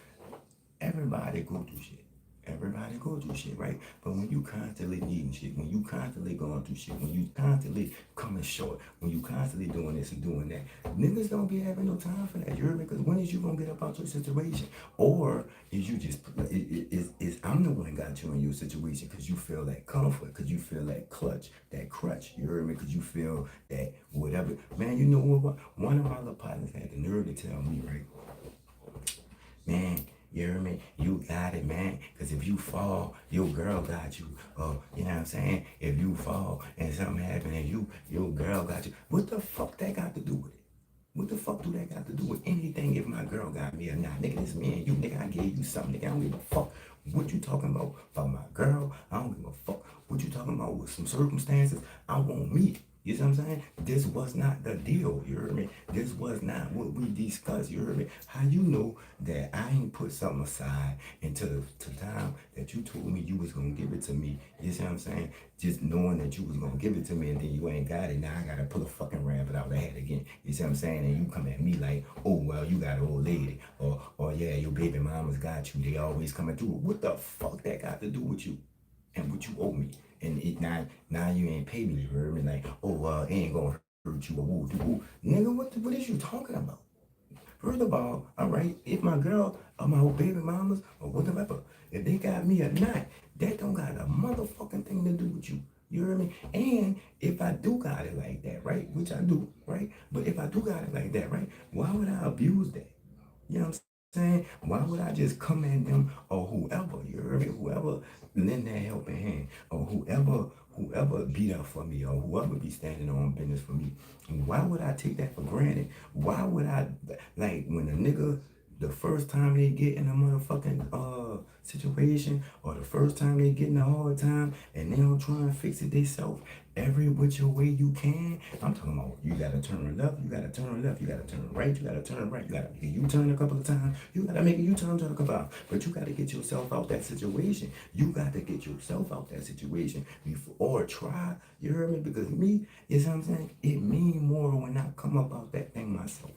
everybody go through shit. Everybody go through shit, right? But when you constantly needing shit, when you constantly going through shit, when you constantly coming short, when you constantly doing this and doing that, niggas don't be having no time for that. You heard me? Because when is you gonna get up out your situation? Or is you just is I'm the one got you in your situation because you feel that comfort, because you feel that clutch, that crutch. You heard me? Because you feel that whatever. Man, you know what? One of my other partners had the nerve to tell me, right? Man, you hear me? You got it, man. Because if you fall, your girl got you. You know what I'm saying? If you fall and something happen and your girl got you. What the fuck that got to do with it? What the fuck do that got to do with anything if my girl got me or not? Nigga, this me and you. Nigga, I gave you something. Nigga, I don't give a fuck what you talking about my girl. I don't give a fuck what you talking about with some circumstances. I want me. You see what I'm saying? This was not the deal, you heard me? This was not what we discussed, you heard me? How you know that I ain't put something aside until the time that you told me you was gonna give it to me? You see what I'm saying? Just knowing that you was gonna give it to me and then you ain't got it, now I gotta pull a fucking rabbit out of the hat again. You see what I'm saying? And you come at me like, oh, well, you got an old lady. Or yeah, your baby mama's got you. They always coming through. What the fuck that got to do with you? And what you owe me. And now you ain't pay me, you heard me? Like, oh it ain't gonna hurt you or woo, woo. Nigga, what is you talking about? First of all right, if my girl or my old baby mamas or whatever, if they got me or not, that don't got a motherfucking thing to do with you. You hear me? And if I do got it like that, right? Which I do, right? But if I do got it like that, right? Why would I abuse that? You know what I'm saying? Why would I just come at them or whoever, you heard me? Whoever lend that helping hand or whoever be there for me or whoever be standing on business for me. Why would I take that for granted? Why would I, like, when a nigga, the first time they get in a motherfucking situation or the first time they get in a hard time and they don't try and fix it themselves every which way you can. I'm talking about you gotta turn left, you gotta turn left, you gotta turn right, you gotta turn right, you gotta make a U-turn a couple of times, you gotta make a U-turn a couple of times, but you gotta get yourself out that situation. You gotta get yourself out that situation before or try, you heard me? Because me, you know what I'm saying? It mean more when I come up out that thing myself.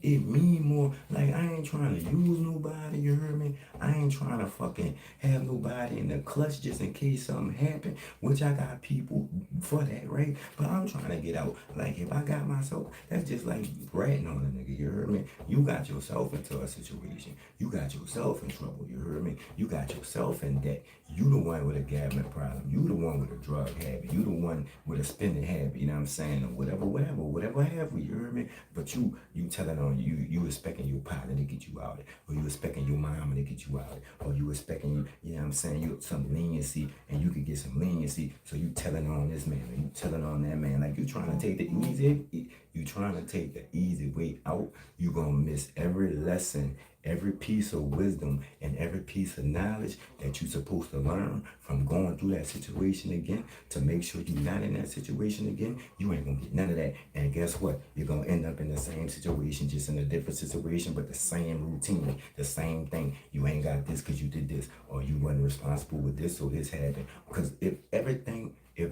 It mean more. Like, I ain't trying to use nobody, you heard me? I ain't trying to fucking have nobody in the clutch just in case something happen, which I got people for that, right? But I'm trying to get out. Like, if I got myself, that's just like ratting on a nigga, you heard me? You got yourself into a situation. You got yourself in trouble, you heard me? You got yourself in debt. You the one with a gambling problem. You the one with a drug habit. You the one with a spending habit, you know what I'm saying? Or whatever have we, you heard me? But you telling on you expecting your partner to get you out it, or you expecting your mama to get you out it, or you expecting you know what I'm saying, you some leniency and you could get some leniency, so you telling on this man, or you telling on that man, like you trying to take the you trying to take the easy way out. You gonna miss every lesson, every piece of wisdom, and every piece of knowledge that you're supposed to learn from going through that situation again to make sure you're not in that situation again. You ain't gonna get none of that. And guess what? You're gonna end up in the same situation, just in a different situation, but the same routine, the same thing. You ain't got this because you did this, or you wasn't responsible with this, so this happened. Because if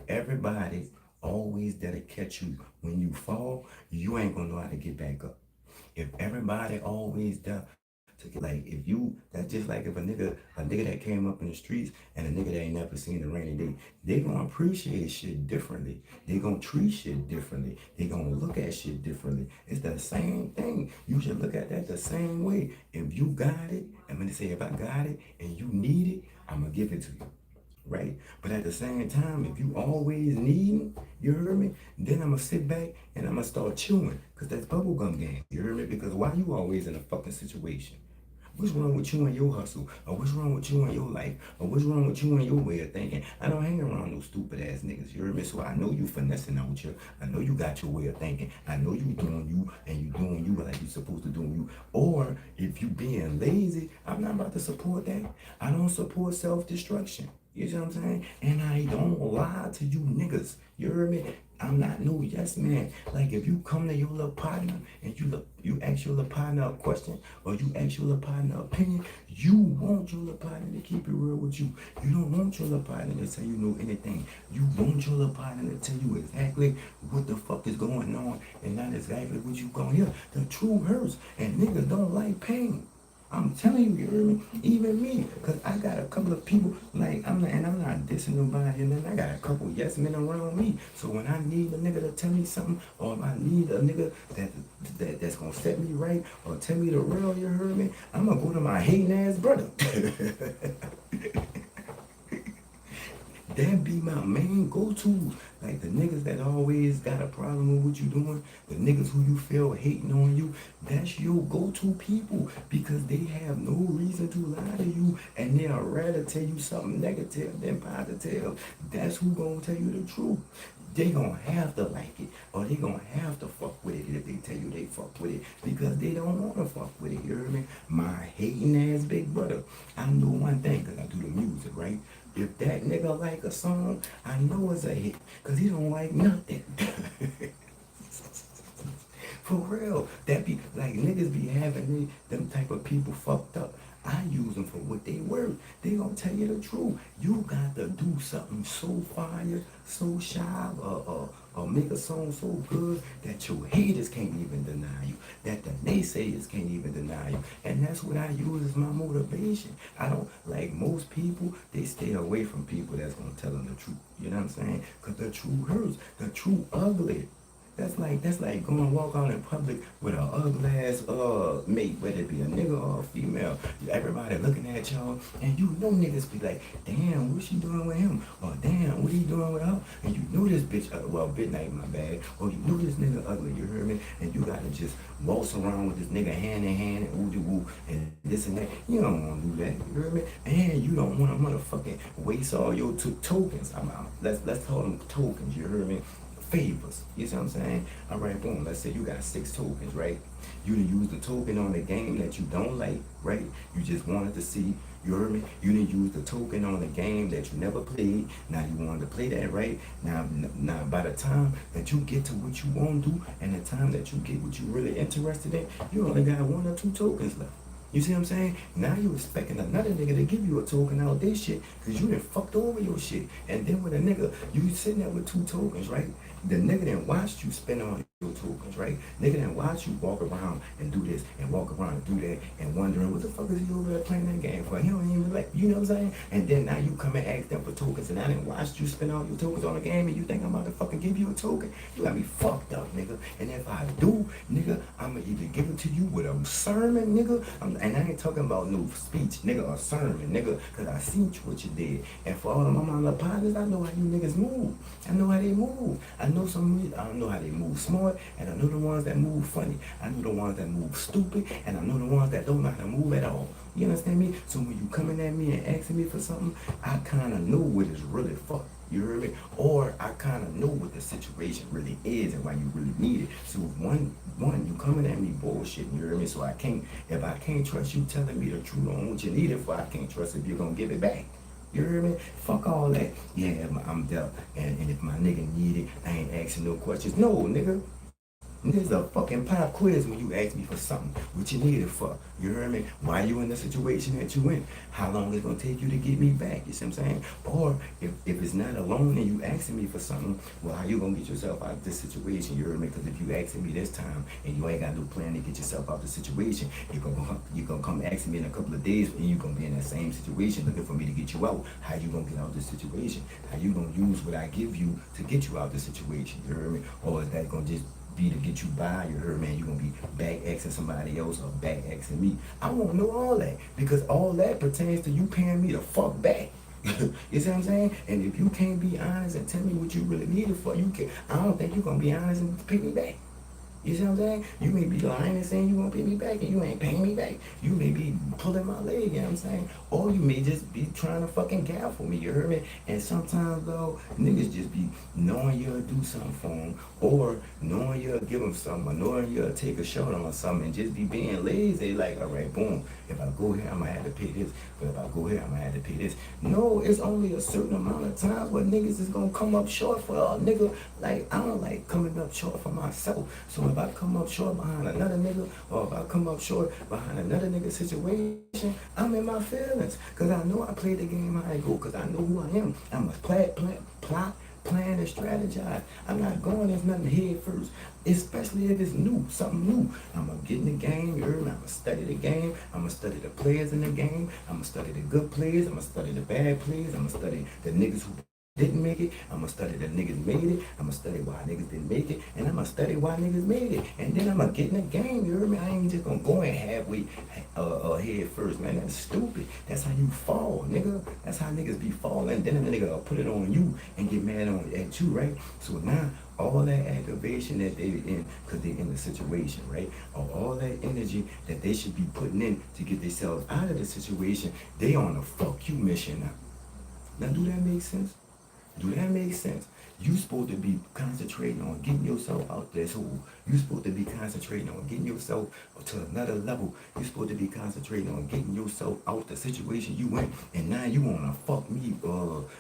everybody always that'll catch you when you fall, you ain't gonna know how to get back up. If everybody always does, like if you, that's just like if a nigga that came up in the streets and a nigga that ain't never seen a rainy day, they gonna appreciate shit differently. They gonna treat shit differently. They gonna look at shit differently. It's the same thing. You should look at that the same way. If you got it, I'm gonna say if I got it and you need it, I'm gonna give it to you. Right? But at the same time, if you always need, you heard me, then I'm gonna sit back and I'm gonna start chewing. Cause that's bubblegum game. You heard me? Because why you always in a fucking situation? What's wrong with you and your hustle? Or what's wrong with you and your life? Or what's wrong with you and your way of thinking? I don't hang around those stupid ass niggas, you heard me? So I know you finessing out you. I know you got your way of thinking. I know you doing you and you doing you like you supposed to do you. Or if you being lazy, I'm not about to support that. I don't support self-destruction. You see what I'm saying? And I don't lie to you niggas. You heard me? I'm not no yes man. Like if you come to your little partner and you ask your little partner a question, or you ask your little partner opinion, you want your little partner to keep it real with you. You don't want your little partner to tell you know anything. You want your little partner to tell you exactly what the fuck is going on and not exactly what you gonna hear. The truth hurts and niggas don't like pain. I'm telling you, you heard me? Even me, because I got a couple of people, like, I'm not dissing nobody, and then I got a couple yes men around me. So when I need a nigga to tell me something, or if I need a nigga that's gonna set me right, or tell me the real, you heard me? I'm gonna go to my hating ass brother. That be my main go-to. Like the niggas that always got a problem with what you doing, the niggas who you feel hating on you, that's your go-to people because they have no reason to lie to you and they'll rather tell you something negative than positive. That's who gonna tell you the truth. They gonna have to like it, or they gonna have to fuck with it if they tell you they fuck with it, because they don't wanna fuck with it, you hear me? My hating ass big brother, I know one thing, cause I do the music, right? If that nigga like a song, I know it's a hit, cause he don't like nothing. For real, that be, like niggas be having them type of people fucked up. I use them for what they worth. They gonna tell you the truth. You got to do something so fire, so shy, or make a song so good that your haters can't even deny you, that the naysayers can't even deny you. And that's what I use as my motivation. I don't, like most people, they stay away from people that's gonna tell them the truth. You know what I'm saying? Because the truth hurts. The truth ugly. That's like going walk out in public with an ugly ass mate, whether it be a nigga or a female. Everybody looking at y'all, and you know niggas be like, damn, what's she doing with him? Or damn, what he doing with her? And you know this bitch, bitch ain't my bad. Or you know this nigga ugly, you heard me? And you gotta just waltz around with this nigga hand in hand and ooh woo and this and that. You don't wanna do that, you heard me? And you don't wanna motherfucking waste all your tokens. Let's call them tokens, you heard me? Favors. You see what I'm saying? All right, boom. Let's say you got 6 tokens, right? You done use the token on the game that you don't like, right? You just wanted to see, you heard me? You didn't use the token on the game that you never played. Now you wanted to play that, right? Now by the time that you get to what you want to do and the time that you get what you really interested in, you only got 1 or 2 tokens left. You see what I'm saying? Now you expecting another nigga to give you a token out this shit because you done fucked over your shit. And then with a nigga, you sitting there with 2 tokens, right? The nigga done watched you spend all your tokens, right? Nigga done watch you walk around and do this and walk around and do that and wondering what the fuck is he over there playing that game for? He don't even like, you know what I'm saying? And then now you come and ask them for tokens and I done watched you spend all your tokens on the game and you think I'm about to fucking give you a token? You got me fucked up, nigga. And if I do, nigga, I'ma either give it to you with a sermon, nigga. And I ain't talking about no speech, nigga, a sermon, nigga, cause I seen what you did. And for all of my partners, I know how you niggas move. I know how they move. I know some, I know how they move smart, and I know the ones that move funny. I know the ones that move stupid, and I know the ones that don't know how to move at all. You understand me? So when you coming at me and asking me for something, I kind of know what it's really for. You heard me? Or I kind of know what the situation really is and why you really need it. So one, you coming at me bullshit. You heard me? So if I can't trust you telling me the truth on what you need it for, I can't trust if you're gonna give it back. You heard me? Fuck all that. Yeah, I'm there. And if my nigga need it, I ain't asking no questions. No, nigga. There's a fucking pop quiz when you ask me for something, what you need it for. You heard me? Why you in the situation that you in? How long it's gonna take you to get me back? You see what I'm saying? Or if it's not alone and you asking me for something, well, how you gonna get yourself out of this situation? You heard me? Because if you asking me this time and you ain't got no plan to get yourself out of the situation, you gonna come asking me in a couple of days and you gonna be in that same situation looking for me to get you out. How you gonna get out of this situation? How you gonna use what I give you to get you out of the situation? You heard me? Or is that gonna just be to get you by? You heard, man, you're gonna be back asking somebody else or back asking me. I won't know all that because all that pertains to you paying me the fuck back. You see what I'm saying? And if you can't be honest and tell me what you really need it for, I don't think you're gonna be honest and pay me back. You see what I'm saying? You may be lying and saying you won't pay me back and you ain't paying me back. You may be pulling my leg, you know what I'm saying? Or you may just be trying to fucking gaffle me, you heard me? And sometimes though, niggas just be knowing you'll do something for them or knowing you'll give them something or knowing you'll take a shot on something and just be being lazy. Like, all right, boom, if I go here, I'm gonna have to pay this. But if I go here, I'm gonna have to pay this. No, it's only a certain amount of times where niggas is gonna come up short for a nigga. Like, I don't like coming up short for myself. So if I come up short behind another nigga, or if I come up short behind another nigga situation, I'm in my feelings. Cause I know I play the game how I go, cause I know who I am. I'm a plot, plan, and strategize. I'm not going as nothing head first, especially if it's new, something new. I'm gonna get in the game, you heard me? I'm gonna study the game, I'm gonna study the players in the game, I'm gonna study the good players, I'm gonna study the bad players, I'm gonna study the niggas who didn't make it. I'm gonna study the niggas made it. I'm gonna study why niggas didn't make it, and I'm gonna study why niggas made it. And then I'm gonna get in the game. You heard me? I ain't just gonna go in halfway head first, man. That's stupid. That's how you fall, nigga. That's how niggas be falling. Then the nigga will put it on you and get mad at you, right? So now all that activation that they in, cause they in the situation, right? Or all that energy that they should be putting in to get themselves out of the situation, they on a fuck you mission now. Now, do that make sense? Do that make sense? You supposed to be concentrating on getting yourself out this hole. You supposed to be concentrating on getting yourself to another level. You supposed to be concentrating on getting yourself out the situation you in. And now you wanna fuck me,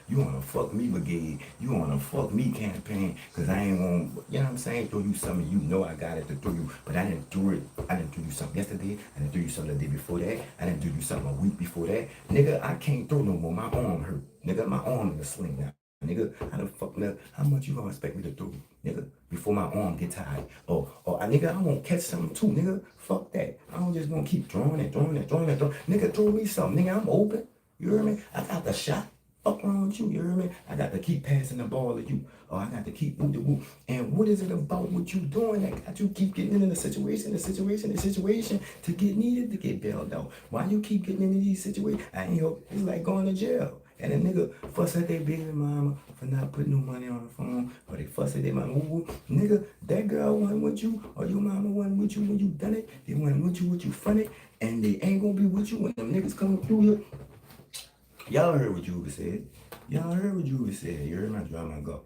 you wanna fuck me brigade. You wanna fuck me campaign. Cause I ain't want, you know what I'm saying, throw you something you know I got it to throw you. But I didn't do it. I didn't do you something yesterday. I didn't do you something the day before that. I didn't do you something a week before that. Nigga, I can't throw no more. My arm hurt. Nigga, my arm in the sling now. Nigga, how the fuck, nigga, how much you gonna expect me to do, nigga, before my arm get tired? Or nigga, I won't catch something too, nigga. Fuck that. I don't just gonna keep drawing it. Nigga, throw me something, nigga, I'm open. You hear me? I got the shot. Fuck wrong with you, you hear me? I got to keep passing the ball to you. Or I got to keep woo the woo. And what is it about what you doing that got you keep getting into the situation to get needed to get bailed out? Why you keep getting into these situations? I ain't hope it's like going to jail. And a nigga fuss at their baby mama for not putting no money on the phone, or they fuss at their mama. Ooh, nigga, that girl wasn't with you, or your mama wasn't with you when you done it. They wasn't with you fronted, and they ain't gonna be with you when them niggas coming through here. Y'all heard what Juve said. Y'all heard what Juve said. You heard my drama go.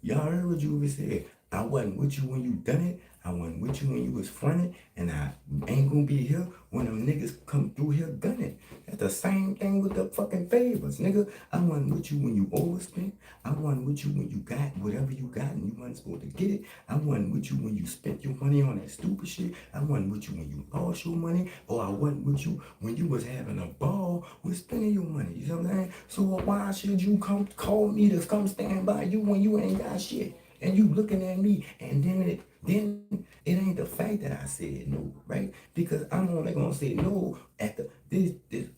Y'all heard what Juve said. I wasn't with you when you done it. I wasn't with you when you was fronting, and I ain't gonna be here when them niggas come through here gunning. That's the same thing with the fucking favors, nigga. I wasn't with you when you overspent. I wasn't with you when you got whatever you got and you wasn't supposed to get it. I wasn't with you when you spent your money on that stupid shit. I wasn't with you when you lost your money, or I wasn't with you when you was having a ball with spending your money. You know what I'm saying? So why should you come call me to come stand by you when you ain't got shit? And you looking at me, and then it ain't the fact that I said no, right? Because I'm only gonna say no at this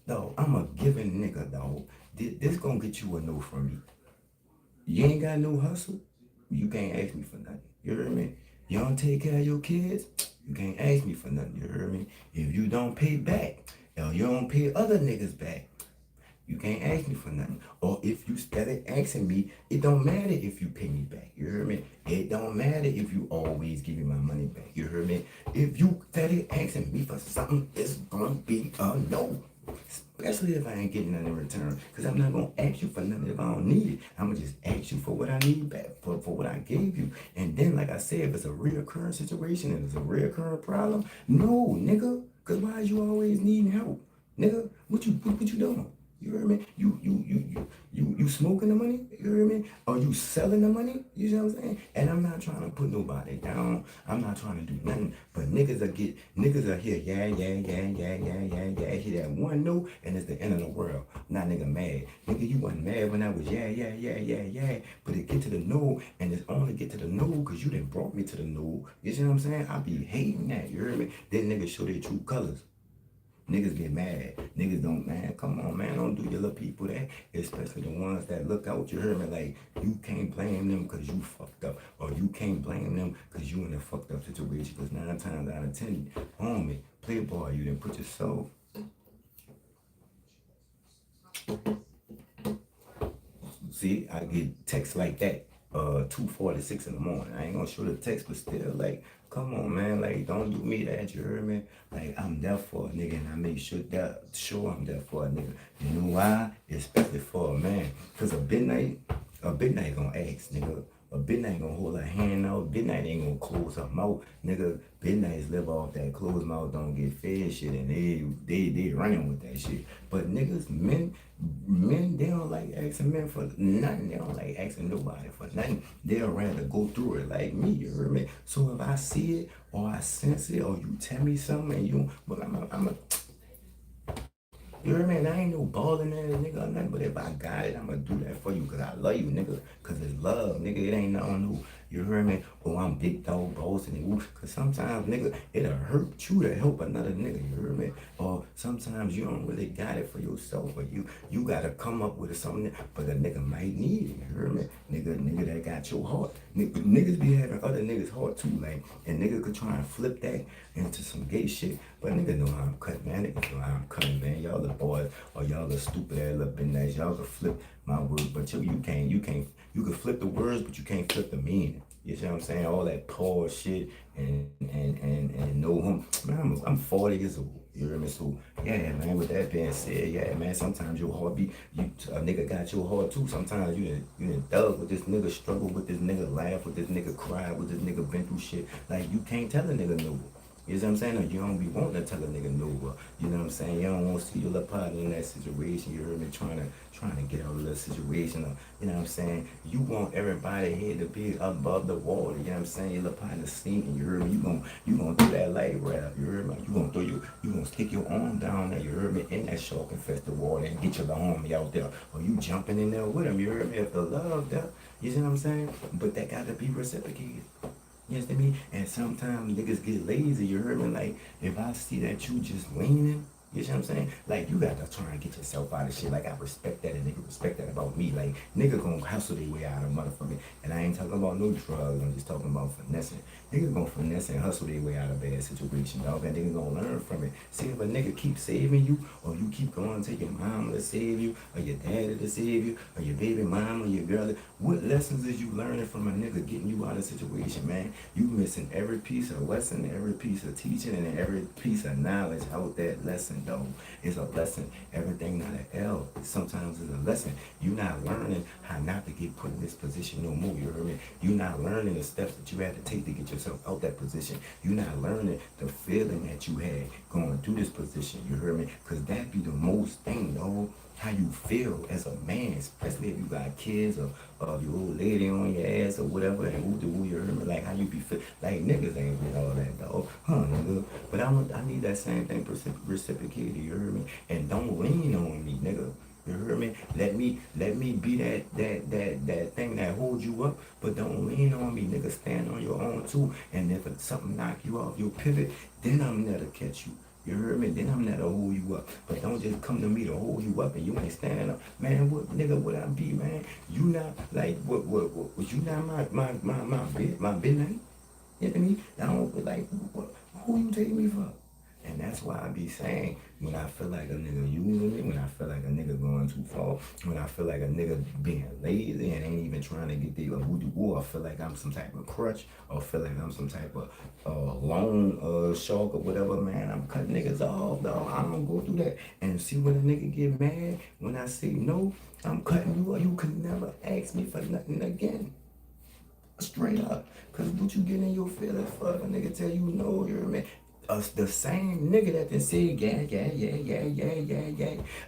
dog. I'm a giving nigga, dog. This gonna get you a no from me. You ain't got no hustle, you can't ask me for nothing. You heard me? You don't take care of your kids, you can't ask me for nothing. You heard me? If you don't pay back, or you don't pay other niggas back, You can't ask me for nothing. Or if you started asking me, it don't matter if you pay me back. You heard me? It don't matter if you always give me my money back. You heard me? If you started asking me for something, it's gonna be a no. Especially if I ain't getting nothing in return. Because I'm not gonna ask you for nothing if I don't need it. I'm gonna just ask you for what I need back, for what I gave you. And then, like I said, if it's a reoccurring situation and it's a reoccurring problem, no, nigga. Because why is you always needing help? Nigga, what you doing? You heard me? You smoking the money? You heard me? Are you selling the money? You know what I'm saying? And I'm not trying to put nobody down. I'm not trying to do nothing. But niggas are here, yeah. Hear that one no, and it's the end of the world. Not nigga mad. Nigga, you wasn't mad when I was yeah. But it get to the no, and it's only get to the no because you done brought me to the no. You see what I'm saying? I be hating that. You heard me? Then niggas show their true colors. Niggas get mad. Niggas don't, man, come on, man, don't do your little people that, especially the ones that look out, you heard me, like, you can't blame them because you fucked up, or you can't blame them because you in a fucked up situation, because 9 times out of 10, homie, playboy, you didn't put yourself. See, I get texts like that, 2:46 in the morning. I ain't gonna show the text, but still, like, come on, man, like, don't do me that, you heard me? Like, I'm there for a nigga, and I make sure I'm there for a nigga. You know why? Especially for a man. Cause a big night gonna ask, nigga. A big night gonna hold her hand out. Big night ain't gonna close her mouth, nigga. Big nights live off that closed mouth, don't get fed shit, and they running with that shit. But niggas, men, they don't like asking men for nothing. They don't like asking nobody for nothing. They'll rather go through it like me. You heard me? So if I see it or I sense it or you tell me something and you, well, I'm a you hear me? And I ain't no balling ass nigga or nothing, but if I got it, I'ma do that for you because I love you, nigga. Because it's love, nigga. It ain't nothing new. You hear me? Oh, I'm big dog boss and woo. Because sometimes, nigga, it'll hurt you to help another nigga. You hear me? Or sometimes you don't really got it for yourself, or you gotta come up with something, but a nigga might need it. You hear me? Nigga that got your heart. Niggas be having other niggas' heart too, like, and nigga could try and flip that into some gay shit. But nigga know how I'm cutting, man. Nigga know how I'm cutting, man. Y'all the boys, or y'all the stupid ass little bit nice. Y'all can flip my words, but you can't. You can flip the words, but you can't flip the meaning. You see what I'm saying? All that poor shit and no home. Man, I'm 40 years old. You hear me? So yeah, man. With that being said, yeah, man. Sometimes your heart be a nigga got your heart too. Sometimes you done thug with this nigga, struggle with this nigga, laugh with this nigga, cry with this nigga, been through shit. Like you can't tell a nigga no. You know what I'm saying? Or you don't be wanting to tell a nigga no. You know what I'm saying? You don't want to see your little partner in that situation. You heard me trying to get out of the situation. Or, you know what I'm saying? You want everybody here to be above the water. You know what I'm saying? Your little partner sinking. You heard me? You gonna do that light rap. You heard me? You gonna stick your arm down there. You heard me? In that shark infested water and get your little homie out there. Or you jumping in there with him. You heard me? If the love there. You see what I'm saying? But that got to be reciprocated. You understand me? And sometimes niggas get lazy, you heard me? Like, if I see that you just leaning, you see what I'm saying? Like, you got to try and get yourself out of shit. Like, I respect that, and nigga respect that about me. Like, nigga gonna hustle their way out of motherfucking. And I ain't talking about no drugs, I'm just talking about finessing. Niggas gonna finesse and hustle their way out of bad situation, dog. And niggas gonna learn from it. See, if a nigga keep saving you, or you keep going to your mama to save you, or your daddy to save you, or your baby mama, or your girl, what lessons is you learning from a nigga getting you out of situation, man? You missing every piece of lesson, every piece of teaching, and every piece of knowledge out that lesson, though. It's a lesson. Everything not an L. Sometimes it's a lesson. You not learning how not to get put in this position no more. You heard me? You not learning the steps that you had to take to get yourself out that position. You not learning the feeling that you had going through this position. You heard me? Because that be the most thing, though. How you feel as a man, especially if you got kids or your old lady on your ass or whatever, and who you heard me, like how you be feel, like niggas ain't with all that, dog, nigga. But I need that same thing reciprocated, you heard me? And don't lean on me, nigga. You heard me? Let me be that thing that holds you up, but don't lean on me, nigga. Stand on your own too. And if something knock you off your pivot, then I'm there to catch you. You heard me? Then I'm there to hold you up. But don't just come to me to hold you up and you ain't standing up. Man, what nigga would I be, man? You not like what you not my bid night? You know what I mean? I don't like what, who you take me for? And that's why I be saying, when I feel like a nigga using me, when I feel like a nigga going too far, when I feel like a nigga being lazy and ain't even trying to get the voodoo, or I feel like I'm some type of crutch, or feel like I'm some type of loan shark or whatever, man, I'm cutting niggas off, dog. I don't go through that. And see when a nigga get mad, when I say no, I'm cutting you off. You can never ask me for nothing again. Straight up. Cause what you get in your feelings for if a nigga tell you no, you're a man. The same nigga that then said yeah,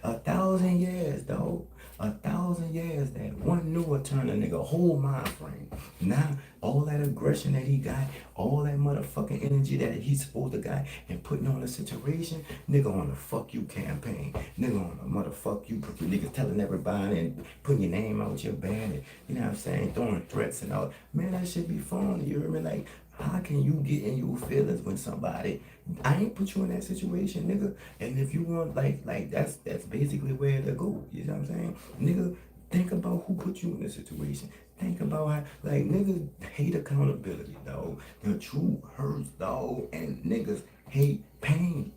1,000 years, dog. 1,000 years that one knew will turn a nigga whole mind frame. Now, all that aggression that he got, all that motherfucking energy that he's supposed to got and putting on the situation, nigga on the fuck you campaign. Nigga on the motherfuck you, niggas telling everybody and putting your name out your band and, you know what I'm saying, throwing threats and all. Man, that shit be fun. You hear me? Like, how can you get in your feelings when somebody, I ain't put you in that situation, nigga. And if you want, like that's basically where to go. You know what I'm saying? Nigga, think about who put you in this situation. Think about how, like, niggas hate accountability, dog. The truth hurts, dog. And niggas hate pain.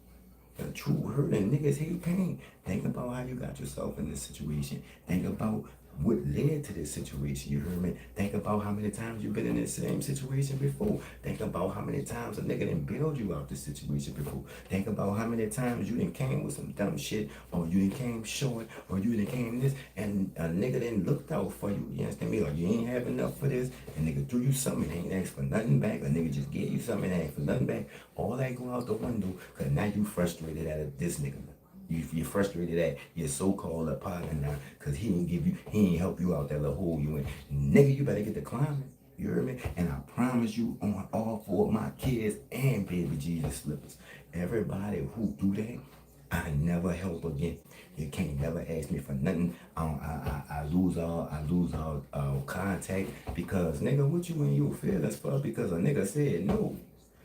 The true hurt and niggas hate pain. Think about how you got yourself in this situation. Think about what led to this situation. You heard me? Think about how many times you've been in the same situation before. Think about how many times a nigga didn't bailed you out this situation before. Think about how many times you didn't came with some dumb shit, or you didn't came short, or you didn't came this, and a nigga didn't looked out for you. You understand me? Or you ain't have enough for this, and nigga threw you something and ain't asked for nothing back. A nigga just gave you something and ain't asked for nothing back. All that go out the window, cause now you frustrated at this nigga. You're frustrated at your so-called partner now because he ain't help you out that little hole you in. Nigga, you better get to climbing. You heard me? And I promise you on all four of my kids and baby Jesus slippers, everybody who do that, I never help again. You can't never ask me for nothing. I lose all contact because nigga, what you in your feelings for? Because a nigga said no.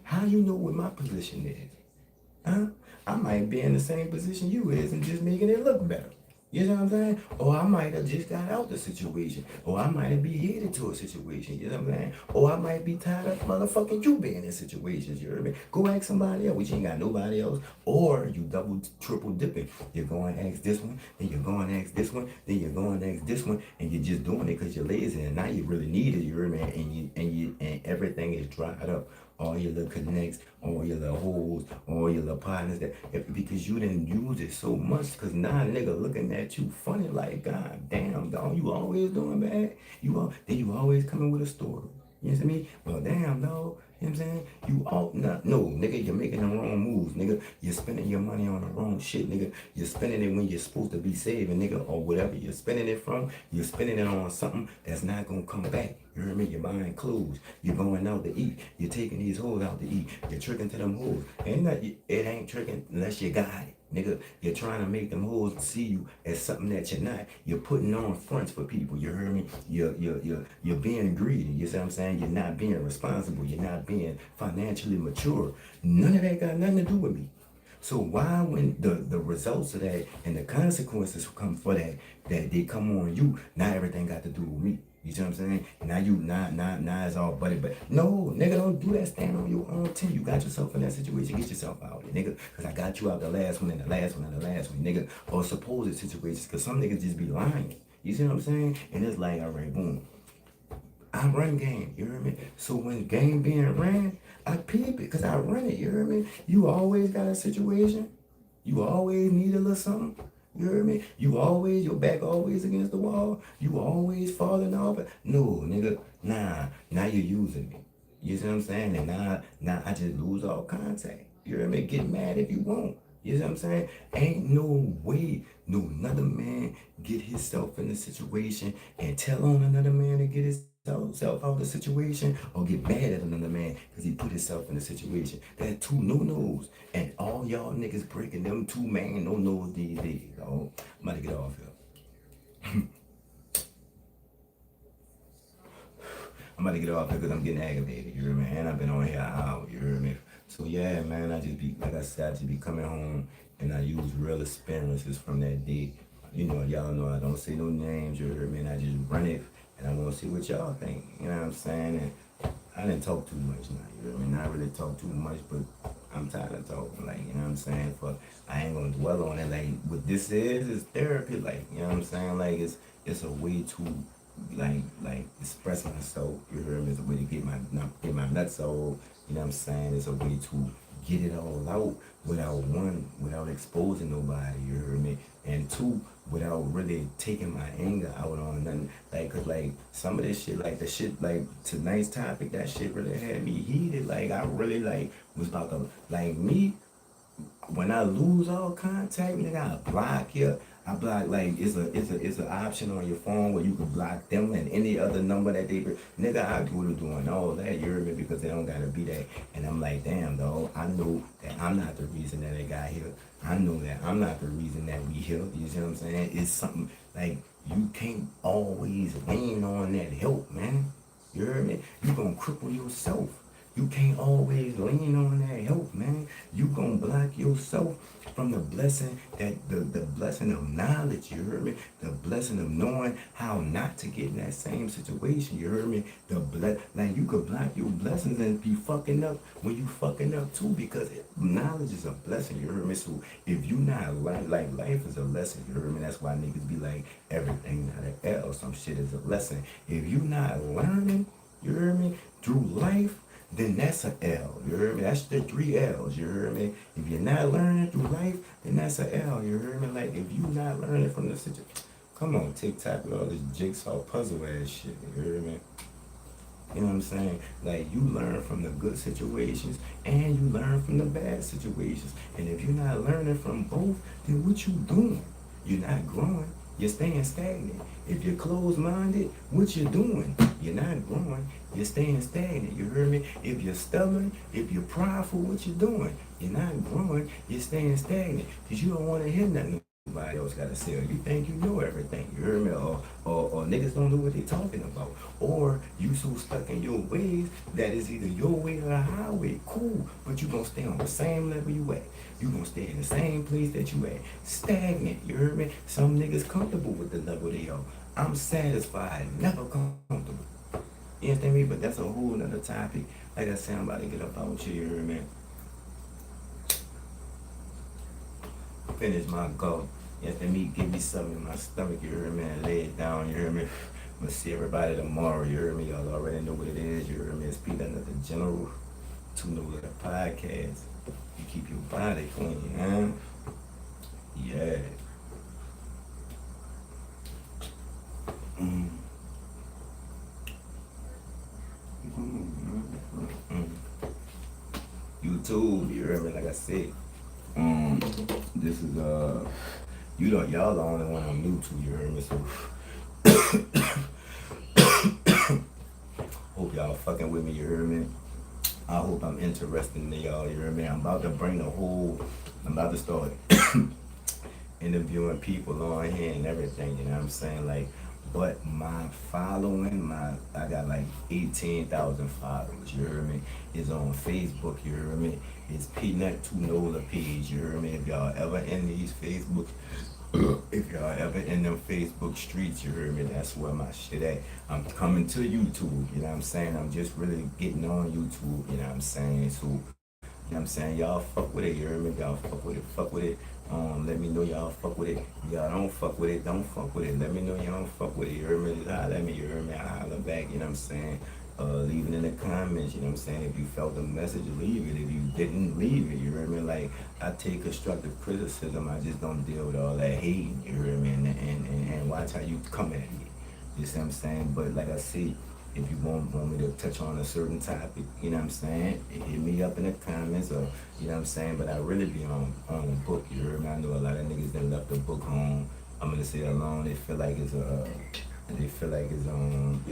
How you know what my position is? Huh? I might be in the same position you is and just making it look better. You know what I'm saying? Or I might have just got out the situation. Or I might have been headed to a situation. You know what I'm saying? Or I might be tired of motherfucking you being in situations. You heard me? Go ask somebody else, which you ain't got nobody else. Or you double, triple dipping. You're going to ask this one, then you're going to ask this one, then you're going to ask this one, and you're just doing it because you're lazy. And now you really need it. You heard me? And everything is dried up. All your little connects, all your little holes, all your little partners because you didn't use it so much. Cause now nigga looking at you funny like, God damn, dog, you always doing bad. Then you always coming with a story. You know what I mean? Well, damn, dog. You know what I'm saying? You ought not. No, nigga, you're making the wrong moves, nigga. You're spending your money on the wrong shit, nigga. You're spending it when you're supposed to be saving, nigga, or whatever you're spending it from. You're spending it on something that's not gonna come back. You heard me? You're buying clothes. You're going out to eat. You're taking these hoes out to eat. You're tricking to them hoes. It ain't tricking unless you got it. Nigga, you're trying to make them hoes see you as something that you're not. You're putting on fronts for people. You heard me? You're being greedy. You see what I'm saying? You're not being responsible. You're not being financially mature. None of that got nothing to do with me. So why, when the results of that and the consequences come for that they come on you, not everything got to do with me. You see what I'm saying? Now it's all buddy, but no, nigga, don't do that. Stand on your own 10. You got yourself in that situation. Get yourself out of it, nigga. Cause I got you out the last one and the last one and the last one, nigga. Or supposed situations. Cause some niggas just be lying. You see what I'm saying? And it's like, all right, boom. I run game, you hear me? So when game being ran, I peep it because I run it, you hear me? You always got a situation. You always need a little something. You hear me? You always, your back always against the wall. You always falling off. No, nigga, now you're using me. You see what I'm saying? And now I just lose all contact. You hear me? Get mad if you want. You see what I'm saying? Ain't no way no another man get himself in the situation and tell on another man to get himself out of the situation or get mad at another man because he put himself in the situation. That two no-nos. And all y'all niggas breaking them two man no-nos these days. Oh, I'm about to get off here. I'm about to get off here because I'm getting aggravated. You hear me? And I've been on here an hour. You hear me? So yeah, man, I just be, like I said, I just be coming home and I use real experiences from that day. You know, y'all know I don't say no names, you heard me, and I just run it and I want to see what y'all think. You know what I'm saying? And I didn't talk too much now, you hear me? Not really talk too much, but I'm tired of talking, like, you know what I'm saying? For I ain't gonna dwell on it. Like what this is therapy, like, you know what I'm saying? Like it's a way to like express myself, you heard me, it's a way to get my nuts out, you know what I'm saying? It's a way to get it all out without exposing nobody, you heard me? And two, without really taking my anger out on nothing. Like, cause like some of this shit, like the shit, like tonight's topic, that shit really had me heated. Like I really like was about to, like me, when I lose all contact, nigga, I block you. I block like it's an option on your phone where you can block them and any other number that they nigga I go to doing all that, you hear me, because they don't gotta be that. And I'm like, damn dog, I know that I'm not the reason that they got here. I know that I'm not the reason that we here. You see what I'm saying? It's something like you can't always lean on that help, man. You hear me? You gonna cripple yourself. You can't always lean on that help, man. You gonna block yourself from the blessing the blessing of knowledge, you heard me? The blessing of knowing how not to get in that same situation, you heard me? Like you could block your blessings and be fucking up when you fucking up too, because knowledge is a blessing, you heard me? So if you not like life is a lesson, you heard me? That's why niggas be like everything not an L, some shit is a lesson. If you not learning, you heard me, through life, then that's an L. You heard me? That's the 3 L's. You heard me? If you're not learning through life, then that's an L. You heard me? Like if you not learning from the situation, come on, TikTok with all this jigsaw puzzle ass shit. You heard me? You know what I'm saying? Like you learn from the good situations and you learn from the bad situations. And if you're not learning from both, then what you doing? You're not growing. You're staying stagnant. If you're closed-minded, what you doing? You're not growing. You're staying stagnant. You heard me? If you're stubborn, if you're prideful, what you doing? You're not growing. You're staying stagnant because you don't want to hear nothing nobody else got to say. Or you think you know everything. You heard me? Or niggas don't know what they talking about. Or you so stuck in your ways that it's either your way or the highway. Cool, but you gonna stay on the same level you at. You gonna stay in the same place that you at. Stagnant, you heard me? Some niggas comfortable with the level they are. I'm satisfied, never comfortable. You understand me? But that's a whole nother topic. Like I said, I'm about to get up out you, you heard me? Finish my go. You understand me? Give me something in my stomach, you heard me? And lay it down, you heard me? I'm gonna see everybody tomorrow, you heard me? Y'all already know what it is, you heard me? It's Pete Under the General, 2 Know the Podcast. You keep your body clean, man. Yeah. YouTube, you heard me? Like I said, this is y'all the only one I'm new to, you heard me? So hope y'all fucking with me, you heard me? I hope I'm interesting to y'all, you heard me? I'm about to start interviewing people on here and everything, you know what I'm saying? Like, but my following, I got like 18,000 followers, you heard me? It's on Facebook, you heard me? It's Peanut to Know the page, you heard me? If y'all ever in these Facebook, if y'all ever in them Facebook streets, you heard me? That's where my shit at. I'm coming to YouTube, you know what I'm saying? I'm just really getting on YouTube, you know what I'm saying? So, you know what I'm saying? Y'all fuck with it, you heard me? Y'all fuck with it. Let me know y'all fuck with it. Y'all don't fuck with it, don't fuck with it. Let me know y'all don't fuck with it. You heard me? Let me, you heard me? I holler back, you know what I'm saying? Leave it in the comments, you know what I'm saying? If you felt the message, leave it. If you didn't, leave it, you heard me? Like, I take constructive criticism, I just don't deal with all that hating, you heard me? And watch how you come at me, you see what I'm saying? But like I said, if you want me to touch on a certain topic, you know what I'm saying? Hit me up in the comments, or you know what I'm saying? But I really be on a book, you heard me? I know a lot of niggas that left the book home. I'm gonna say alone. They feel like it's you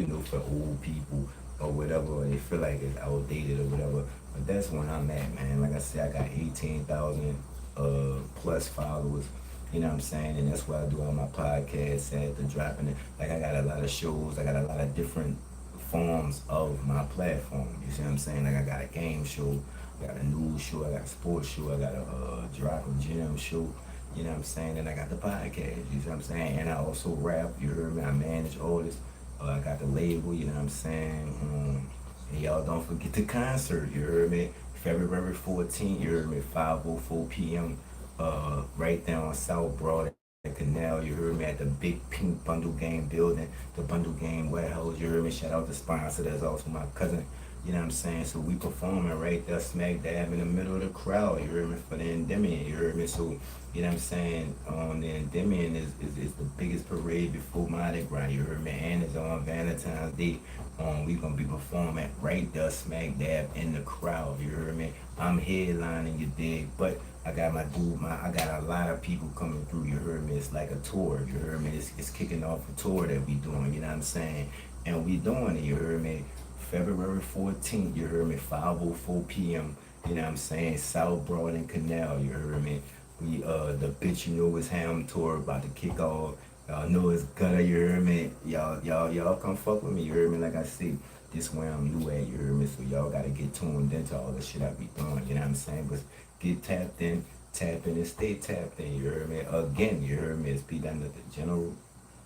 know, for old people or whatever, or they feel like it's outdated or whatever. But that's when I'm at, man. Like I said, I got 18,000 plus followers. You know what I'm saying? And that's why I do all my podcasts at the dropping it. Like I got a lot of shows, I got a lot of different forms of my platform. You see what I'm saying? Like I got a game show, I got a news show, I got a sports show, I got a dropping gym show. You know what I'm saying? And I got the podcast, you see what I'm saying? And I also rap, you heard me? I manage all this. I got the label, you know what I'm saying? And y'all don't forget the concert, you heard me? February 14th, you heard me, 5:04 p.m. Right there on South Broad and Canal, you heard me, at the big pink Bundle Game building, the Bundle Game warehouse, you heard me. Shout out to sponsor, that's also my cousin. You know what I'm saying? So we performing right there, smack dab in the middle of the crowd. You heard me, for the Endymion. You heard me. So you know what I'm saying? The Endymion is the biggest parade before Mardi Gras. You heard me? And it's on Valentine's Day. We gonna be performing right there, smack dab in the crowd. You heard me? I'm headlining, you dig? But I got I got a lot of people coming through. You heard me? It's like a tour. You heard me? It's kicking off a tour that we doing. You know what I'm saying? And we doing it. You heard me? February 14th, you heard me, 5:04 p.m. You know what I'm saying? South Broad and Canal, you heard me. We the Bitch You Know It's Ham tour about to kick off. Y'all know it's gonna, you heard me. Y'all come fuck with me, you heard me. Like I said, this where I'm new at, you heard me. So y'all gotta get tuned into all the shit I be doing, you know what I'm saying? But get tapped in, tap in and stay tapped in, you heard me. Again, you heard me. It's P down at the General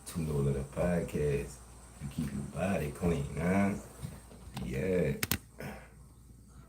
2 Know the podcast. You keep your body clean, huh? Yeah.